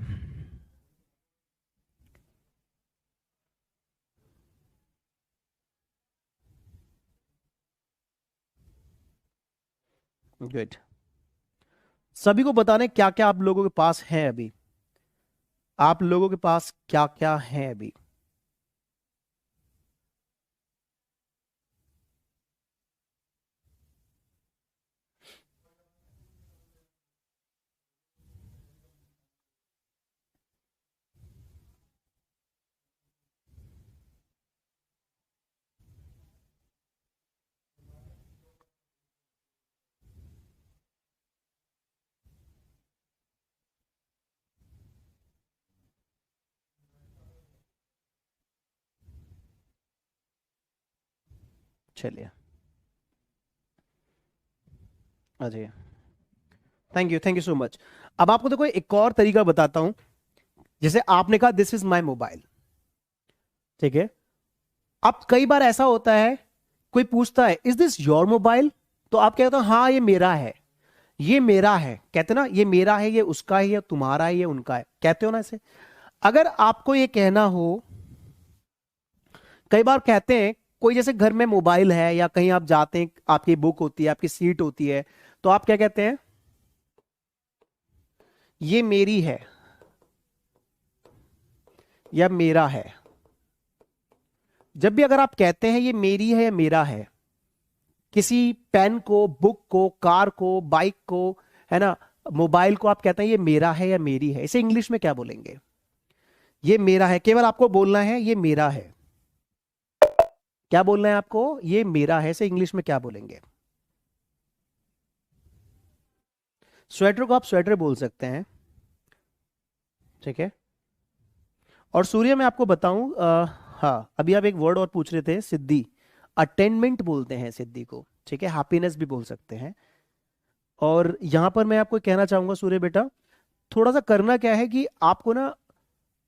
गुड। सभी को बताने क्या क्या आप लोगों के पास है अभी, आप लोगों के पास क्या क्या है अभी। चलिए, Ajay, thank you so much. अब आपको देखो एक और तरीका बताता हूं। जैसे आपने कहा दिस इज माई मोबाइल, ठीक है। अब कई बार ऐसा होता है, कोई पूछता है इज दिस योर मोबाइल, तो आप कहते हो हाँ ये मेरा है, ये मेरा है, कहते ना ये मेरा है, ये उसका है, ये तुम्हारा है, ये उनका है, कहते हो ना ऐसे। अगर आपको ये कहना हो, कई बार कहते हैं कोई जैसे घर में मोबाइल है या कहीं आप जाते हैं, आपकी बुक होती है, आपकी सीट होती है, तो आप क्या कहते हैं, ये मेरी है या मेरा है। जब भी अगर आप कहते हैं ये मेरी है या मेरा है, किसी पेन को, बुक को, कार को, बाइक को, है ना, मोबाइल को, आप कहते हैं ये मेरा है या मेरी है, इसे इंग्लिश में क्या बोलेंगे। ये मेरा है, केवल आपको बोलना है ये मेरा है। क्या बोलना है आपको, ये मेरा है, इसे इंग्लिश में क्या बोलेंगे। स्वेटर को आप स्वेटर बोल सकते हैं, ठीक है। और सूर्य मैं आपको बताऊं, हाँ अभी आप एक वर्ड और पूछ रहे थे, सिद्धि, अटेनमेंट बोलते हैं सिद्धि को, ठीक है। हैप्पीनेस भी बोल सकते हैं। और यहां पर मैं आपको कहना चाहूंगा सूर्य बेटा, थोड़ा सा करना क्या है कि आपको ना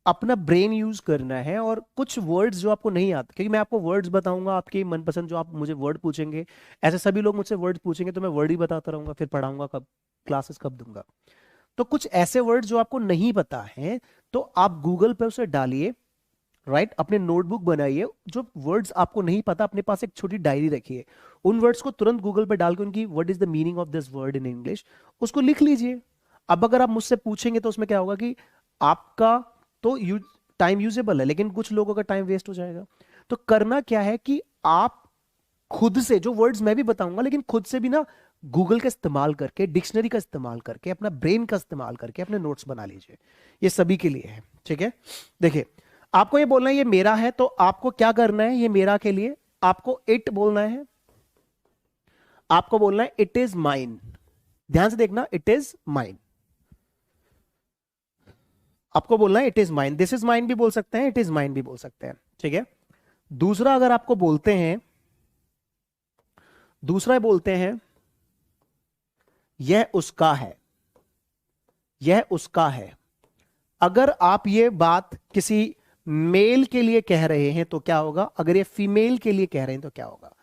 अपना ब्रेन यूज करना है, और कुछ वर्ड्स जो आपको नहीं आते, क्योंकि मैं आपको वर्ड्स बताऊंगा आपके मनपसंद, जो आप मुझे वर्ड पूछेंगे, ऐसे सभी लोग मुझसे वर्ड पूछेंगे तो मैं वर्ड ही बताता रहूंगा, फिर पढ़ाऊंगा कब, क्लासेस कब दूंगा। तो कुछ ऐसे वर्ड्स जो आपको नहीं पता है, तो आप गूगल पे उसे डालिए, राइट, अपने नोटबुक बनाइए, जो वर्ड्स आपको नहीं पता अपने पास एक छोटी डायरी रखिए, उन वर्ड्स को तुरंत गूगल पे डाल के उनकी what is the meaning of this word in English, उसको लिख लीजिए। अब अगर आप मुझसे पूछेंगे तो उसमें क्या होगा कि आपका तो टाइम यूजेबल है, लेकिन कुछ लोगों का टाइम वेस्ट हो जाएगा। तो करना क्या है कि आप खुद से, जो वर्ड्स मैं भी बताऊंगा, लेकिन खुद से भी ना गूगल का इस्तेमाल करके, डिक्शनरी का इस्तेमाल करके, अपना ब्रेन का इस्तेमाल करके अपने नोट्स बना लीजिए। ये सभी के लिए है, ठीक है। देखिए, आपको ये बोलना है ये मेरा है, तो आपको क्या करना है, ये मेरा के लिए आपको इट बोलना है, आपको बोलना है इट इज माइन। ध्यान से देखना, इट इज माइन, आपको बोलना है it is mine. This is mine भी बोल सकते हैं, इट इज माइन भी बोल सकते हैं, ठीक है। दूसरा अगर आपको बोलते हैं, दूसरा बोलते हैं यह उसका है, यह उसका है। अगर आप ये बात किसी मेल के लिए कह रहे हैं तो क्या होगा, अगर ये फीमेल के लिए कह रहे हैं तो क्या होगा,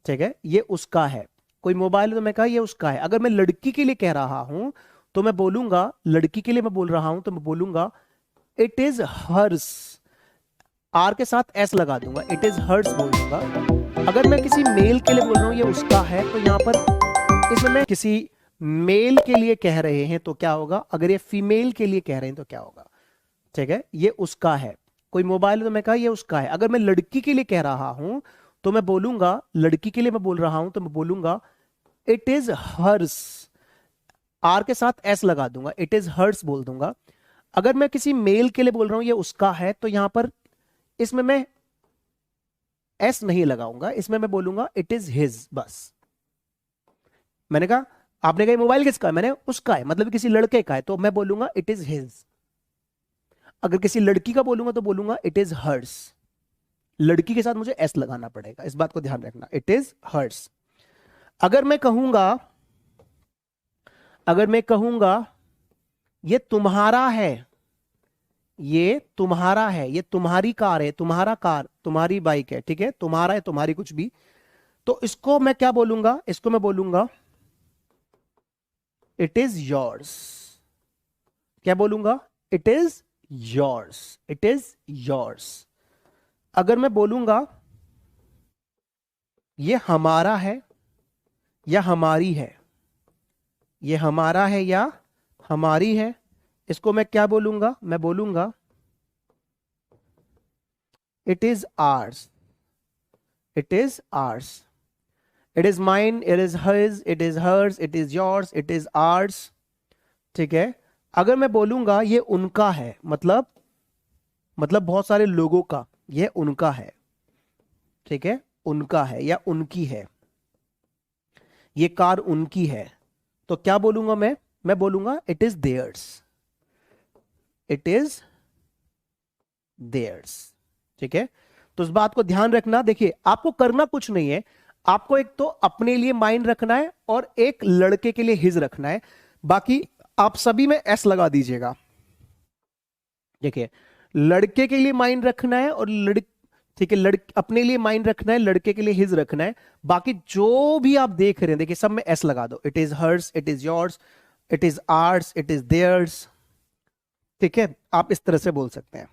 ठीक है। ये उसका है, कोई मोबाइल तो मैं कहा ये उसका है। अगर मैं लड़की के लिए कह रहा हूं तो मैं बोलूंगा, लड़की के लिए मैं बोल रहा हूं तो मैं बोलूंगा इट इज हर्स, आर के साथ एस लगा दूंगा, इट इज हर्स बोल दूंगा। अगर मैं किसी मेल के लिए बोल रहा हूं ये उसका है, तो यहां पर इसमें मैं किसी मेल के लिए कह रहे हैं तो क्या होगा, अगर ये फीमेल के लिए कह रहे हैं तो क्या होगा, ठीक है। ये उसका है, कोई मोबाइल है तो मैं कहा ये उसका है। अगर मैं लड़की के लिए कह रहा हूं तो मैं बोलूंगा, लड़की के लिए मैं बोल रहा हूं तो मैं बोलूंगा इट इज हर्स, आर के साथ एस लगा दूंगा, इट इज हर्स बोल दूंगा। अगर मैं किसी मेल के लिए बोल रहा हूं ये उसका है, तो यहां पर इसमें मैं एस नहीं लगाऊंगा, इसमें मैं बोलूंगा इट इज हिज बस। मैंने कहा, आपने कहा मोबाइल किसका है, मैंने उसका है, मतलब किसी लड़के का है, तो मैं बोलूंगा इट इज हिज। अगर किसी लड़की का बोलूंगा तो बोलूंगा इट इज हर्स। लड़की के साथ मुझे एस लगाना पड़ेगा, इस बात को ध्यान रखना, इट इज हर्स। अगर मैं कहूंगा, अगर मैं कहूंगा ये तुम्हारा है, ये तुम्हारा है, ये तुम्हारी कार है, तुम्हारा कार, तुम्हारी बाइक है, ठीक है, तुम्हारा है, तुम्हारी कुछ भी, तो इसको मैं क्या बोलूंगा, इसको मैं बोलूंगा इट इज योर्स। क्या बोलूंगा, it is yours, it is yours. अगर मैं बोलूंगा ये हमारा है या हमारी है, ये हमारा है या हमारी है, इसको मैं क्या बोलूंगा, मैं बोलूंगा it is ours, it is ours. It is mine, it is hers, it is hers, it is yours, it is ours, ठीक है। अगर मैं बोलूंगा ये उनका है, मतलब बहुत सारे लोगों का, ये उनका है, ठीक है, उनका है या उनकी है, ये कार उनकी है, तो क्या बोलूंगा मैं बोलूंगा it is theirs, it is theirs, ठीक है। तो इस बात को ध्यान रखना। देखिए आपको करना कुछ नहीं है, आपको एक तो अपने लिए माइंड रखना है और एक लड़के के लिए हिज रखना है, बाकी आप सभी में एस लगा दीजिएगा। देखिए लड़के के लिए माइंड रखना है और ठीक है, अपने लिए माइंड रखना है, लड़के के लिए हिज रखना है, बाकी जो भी आप देख रहे हैं देखिए सब में एस लगा दो, it is hers, it is yours, it is ours, it is theirs, ठीक है। आप इस तरह से बोल सकते हैं।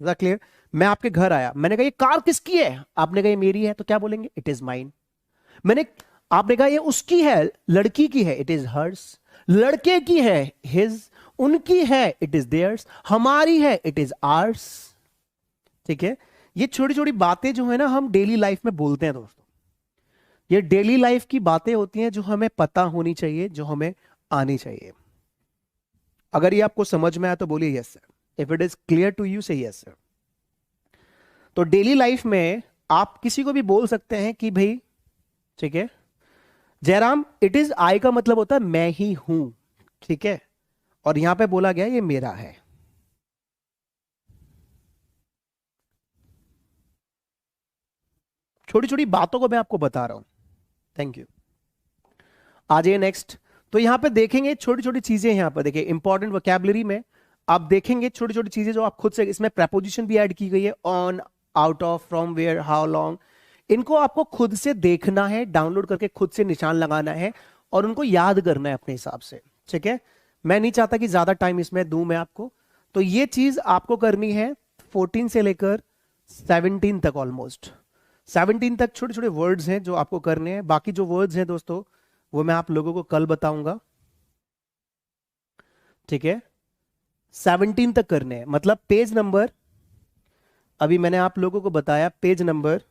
Is that clear? मैं आपके घर आया, मैंने कहा ये कार किसकी है, आपने कहा ये मेरी है, तो क्या बोलेंगे, इट इज माइन। मैंने, आपने कहा ये उसकी है, लड़की की है, इट इज हर्स, लड़के की है हिज, उनकी है इट इज देयर्स, हमारी है इट इज आर्स, ठीक है। ये छोटी छोटी बातें जो है ना हम डेली लाइफ में बोलते हैं दोस्तों, ये डेली लाइफ की बातें होती हैं जो हमें पता होनी चाहिए, जो हमें आनी चाहिए। अगर ये आपको समझ में आया तो बोलिए yes sir, if it is clear to you say yes sir. तो डेली लाइफ में आप किसी को भी बोल सकते हैं कि भाई, ठीक है, जयराम इट इज आई का मतलब होता है मैं ही हूं, ठीक है, और यहां पे बोला गया ये मेरा है। छोटी छोटी बातों को मैं आपको बता रहा हूं। Thank you. आ जाइए नेक्स्ट। तो यहां पे देखेंगे छोटी छोटी चीजें, यहां पर देखिए इंपॉर्टेंट वोकैबुलरी में आप देखेंगे छोटी छोटी चीजें जो आप खुद से, इसमें प्रेपोजिशन भी ऐड की गई है, on, out of, from, where, how long, इनको आपको खुद से देखना है, डाउनलोड करके खुद से निशान लगाना है और उनको याद करना है अपने हिसाब से, ठीक है। मैं नहीं चाहता कि ज्यादा टाइम इसमें दूं मैं आपको, तो ये चीज आपको करनी है 14 से लेकर 17 तक, ऑलमोस्ट 17 तक छोटे छोटे वर्ड्स हैं जो आपको करने हैं। बाकी जो वर्ड्स हैं दोस्तों वो मैं आप लोगों को कल बताऊंगा, ठीक है। 17 तक करने हैं, मतलब पेज नंबर, अभी मैंने आप लोगों को बताया पेज नंबर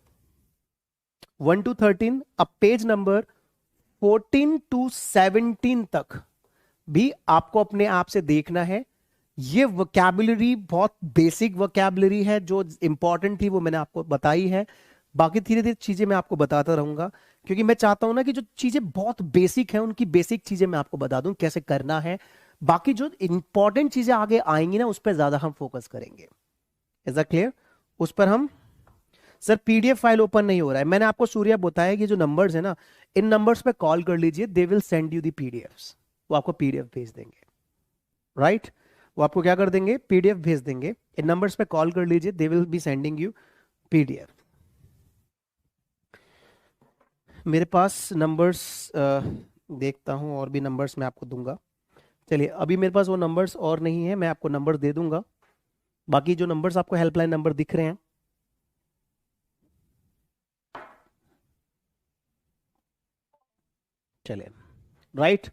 1 to 13, अब पेज नंबर 14 to 17 तक भी आपको अपने आप से देखना है। ये वोकैबुलरी बहुत बेसिक वोकैबुलरी है, जो इंपॉर्टेंट थी वो मैंने आपको बताई है, बाकी धीरे धीरे चीजें मैं आपको बताता रहूंगा, क्योंकि मैं चाहता हूं ना कि जो चीजें बहुत बेसिक हैं उनकी बेसिक चीजें मैं आपको बता दूं कैसे करना है, बाकी जो इंपॉर्टेंट चीजें आगे आएंगी ना उस पर ज्यादा हम फोकस करेंगे। Is that clear? उस पर हम, सर पीडीएफ फाइल ओपन नहीं हो रहा है, मैंने आपको सूर्या बताया कि जो नंबर्स है ना, इन नंबर्स पे कॉल कर लीजिए, they will send you the PDFs, वो आपको पीडीएफ भेज देंगे, राइट? वो आपको क्या कर देंगे, पीडीएफ भेज देंगे। इन नंबर्स पे कॉल कर लीजिए, they will be sending you PDF. मेरे पास नंबर्स देखता हूं, और भी नंबर्स मैं आपको दूंगा। चलिए अभी मेरे पास वो नंबर्स और नहीं है, मैं आपको नंबर दे दूंगा। बाकी जो नंबर्स आपको हेल्पलाइन नंबर दिख रहे हैं, चलिए राइट,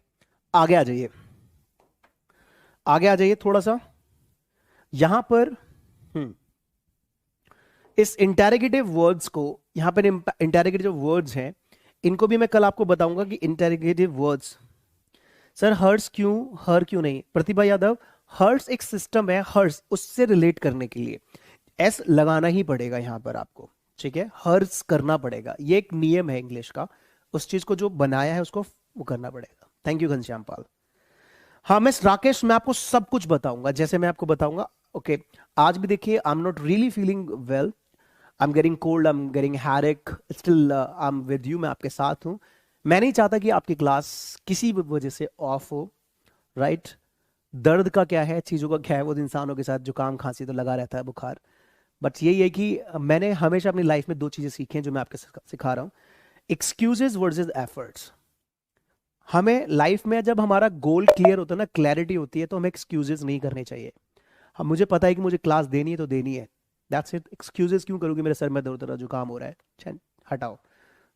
आगे आ जाइए, आगे आ जाइए थोड़ा सा। यहां पर इस इंटेरोगेटिव वर्ड्स को, यहाँ पर इंटेरोगेटिव वर्ड्स हैं, इनको भी मैं कल आपको बताऊंगा कि इंटेरोगेटिव वर्ड्स। सर हर्ट्स क्यों, हर क्यों नहीं? प्रतिभा यादव, हर्ट्स एक सिस्टम है, हर्ट्स उससे रिलेट करने के लिए एस लगाना ही पड़ेगा यहाँ पर आपको, ठीक है? हर्ट्स करना पड़ेगा, ये एक नियम है इंग्लिश का, उस चीज को जो बनाया है उसको वो करना पड़ेगा। थैंक यू घनश्याम पाल। हाँ मिस राकेश, मैं आपको सब कुछ बताऊंगा, जैसे मैं आपको बताऊंगा। ओके आज भी देखिए, I am not really feeling well, I am getting cold, I am getting Herrick, still I am with you, मैं आपके साथ हूँ। मैं नहीं चाहता कि आपकी क्लास किसी भी वजह से ऑफ हो, राइट? दर्द का क्या है, चीज़ों का क्या है, वो इंसानों के साथ जुकाम खांसी तो लगा रहता है, बुखार। बट यही है कि मैंने हमेशा अपनी लाइफ में दो चीज़ें सीखी हैं जो मैं आपके सिखा रहा हूँ। Excuses versus efforts. हमें लाइफ में जब हमारा गोल क्लियर होता है ना, क्लैरिटी होती है, तो हमें एक्सक्यूजेज नहीं करने चाहिए। हम, मुझे पता है कि मुझे क्लास देनी है तो देनी है, दैट्स इट। एक्सक्यूजेस क्यों करूँगी, मेरे सर में दर्द हो रहा है, जुकाम हो रहा है, चल हटाओ,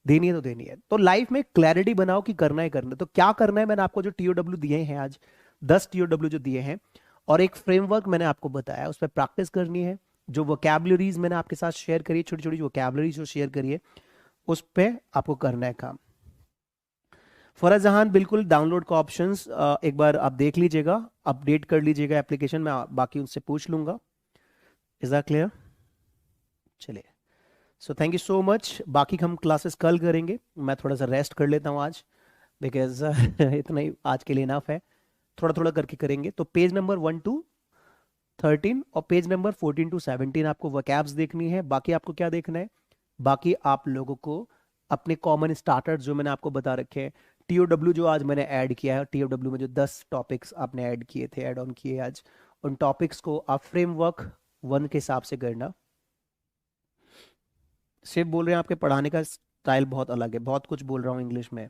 देनी है तो देनी है। तो लाइफ में क्लैरिटी बनाओ कि करना है करना है। तो क्या करना है, मैंने आपको जो टीओडब्ल्यू दिए हैं आज, 10 टीओडब्ल्यू जो दिए हैं, और एक फ्रेमवर्क मैंने आपको बताया, उस पर प्रैक्टिस करनी है। जो वोकैबुलरीज मैंने आपके साथ शेयर करी, छोटी छोटी वोकैबुलरीज जो शेयर करी है, उस पर आपको करना है काम। फराज जहान, बिल्कुल डाउनलोड का ऑप्शंस एक बार आप देख लीजिएगा, अपडेट कर लीजिएगा एप्लीकेशन में, बाकी उनसे पूछ लूंगा। Is that clear? चलिए, so thank you so much. बाकी हम क्लासेस कल करेंगे, मैं थोड़ा सा रेस्ट कर लेता हूँ आज, बिकॉज इतना ही आज के लिए इनफ है। थोड़ा थोड़ा करके करेंगे। तो पेज नंबर 1 to 13 और पेज नंबर 14 to 17 आपको वोकैब्स देखनी है। बाकी आपको क्या देखना है, बाकी आप लोगों को अपने कॉमन स्टार्टर्स जो मैंने आपको बता रखे हैं, टीओडब्ल्यू जो आज मैंने ऐड किया है, टीओडब्ल्यू में जो 10 टॉपिक्स आपने ऐड किए थे, ऐड ऑन किए आज, उन टॉपिक्स को आप फ्रेमवर्क 1 के हिसाब से करना। सिर्फ बोल रहे हैं आपके पढ़ाने का स्टाइल बहुत अलग है, बहुत कुछ बोल रहा हूँ इंग्लिश में।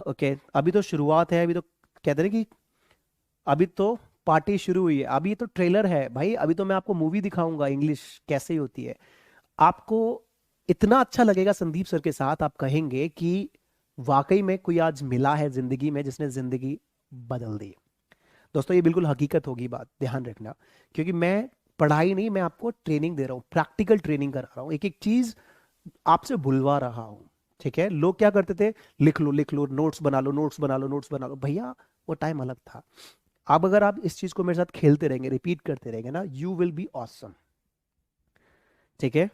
ओके अभी तो शुरुआत है, अभी तो कहते हैं कि अभी तो पार्टी शुरू हुई है, अभी तो ट्रेलर है भाई, अभी तो मैं आपको मूवी दिखाऊंगा इंग्लिश कैसे होती है। आपको इतना अच्छा लगेगा संदीप सर के साथ, आप कहेंगे कि वाकई में कोई आज मिला है जिंदगी में जिसने जिंदगी बदल दी। दोस्तों ये बिल्कुल हकीकत होगी, बात ध्यान रखना, क्योंकि मैं पढ़ाई नहीं, मैं आपको ट्रेनिंग दे रहा हूँ, प्रैक्टिकल ट्रेनिंग करा रहा हूँ, एक एक चीज आपसे भुलवा रहा हूँ। ठीक है, लोग क्या करते थे, लिख लो लिख लो, नोट्स बना लो, नोट्स बना लो, नोट्स बना लो, भैया वो टाइम अलग था। अब अगर आप इस चीज को मेरे साथ खेलते रहेंगे, रिपीट करते रहेंगे ना, यू विल बी ऑसम। ठीक है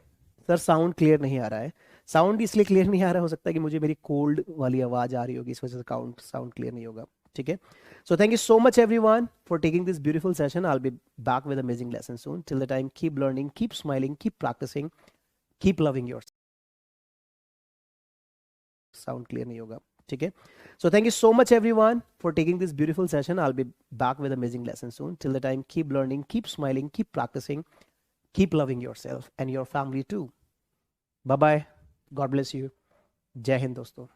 सर, साउंड क्लियर नहीं आ रहा है। साउंड इसलिए क्लियर नहीं आ रहा, हो सकता है कि मुझे मेरी कोल्ड वाली आवाज आ रही होगी, इस वजह से साउंड क्लियर नहीं होगा। ठीक है, so thank you so much everyone for taking this beautiful session. I'll be back with amazing lessons soon. Till the time, keep learning, keep smiling, keep practicing, keep loving yourself. Sound clear nahi hoga. ठीक है, so thank you so much everyone for taking this beautiful session. I'll be back with amazing lessons soon. Till the time, keep learning, keep smiling, keep practicing, keep loving yourself and your family too. Bye bye, God bless you. Jai Hind दोस्तों.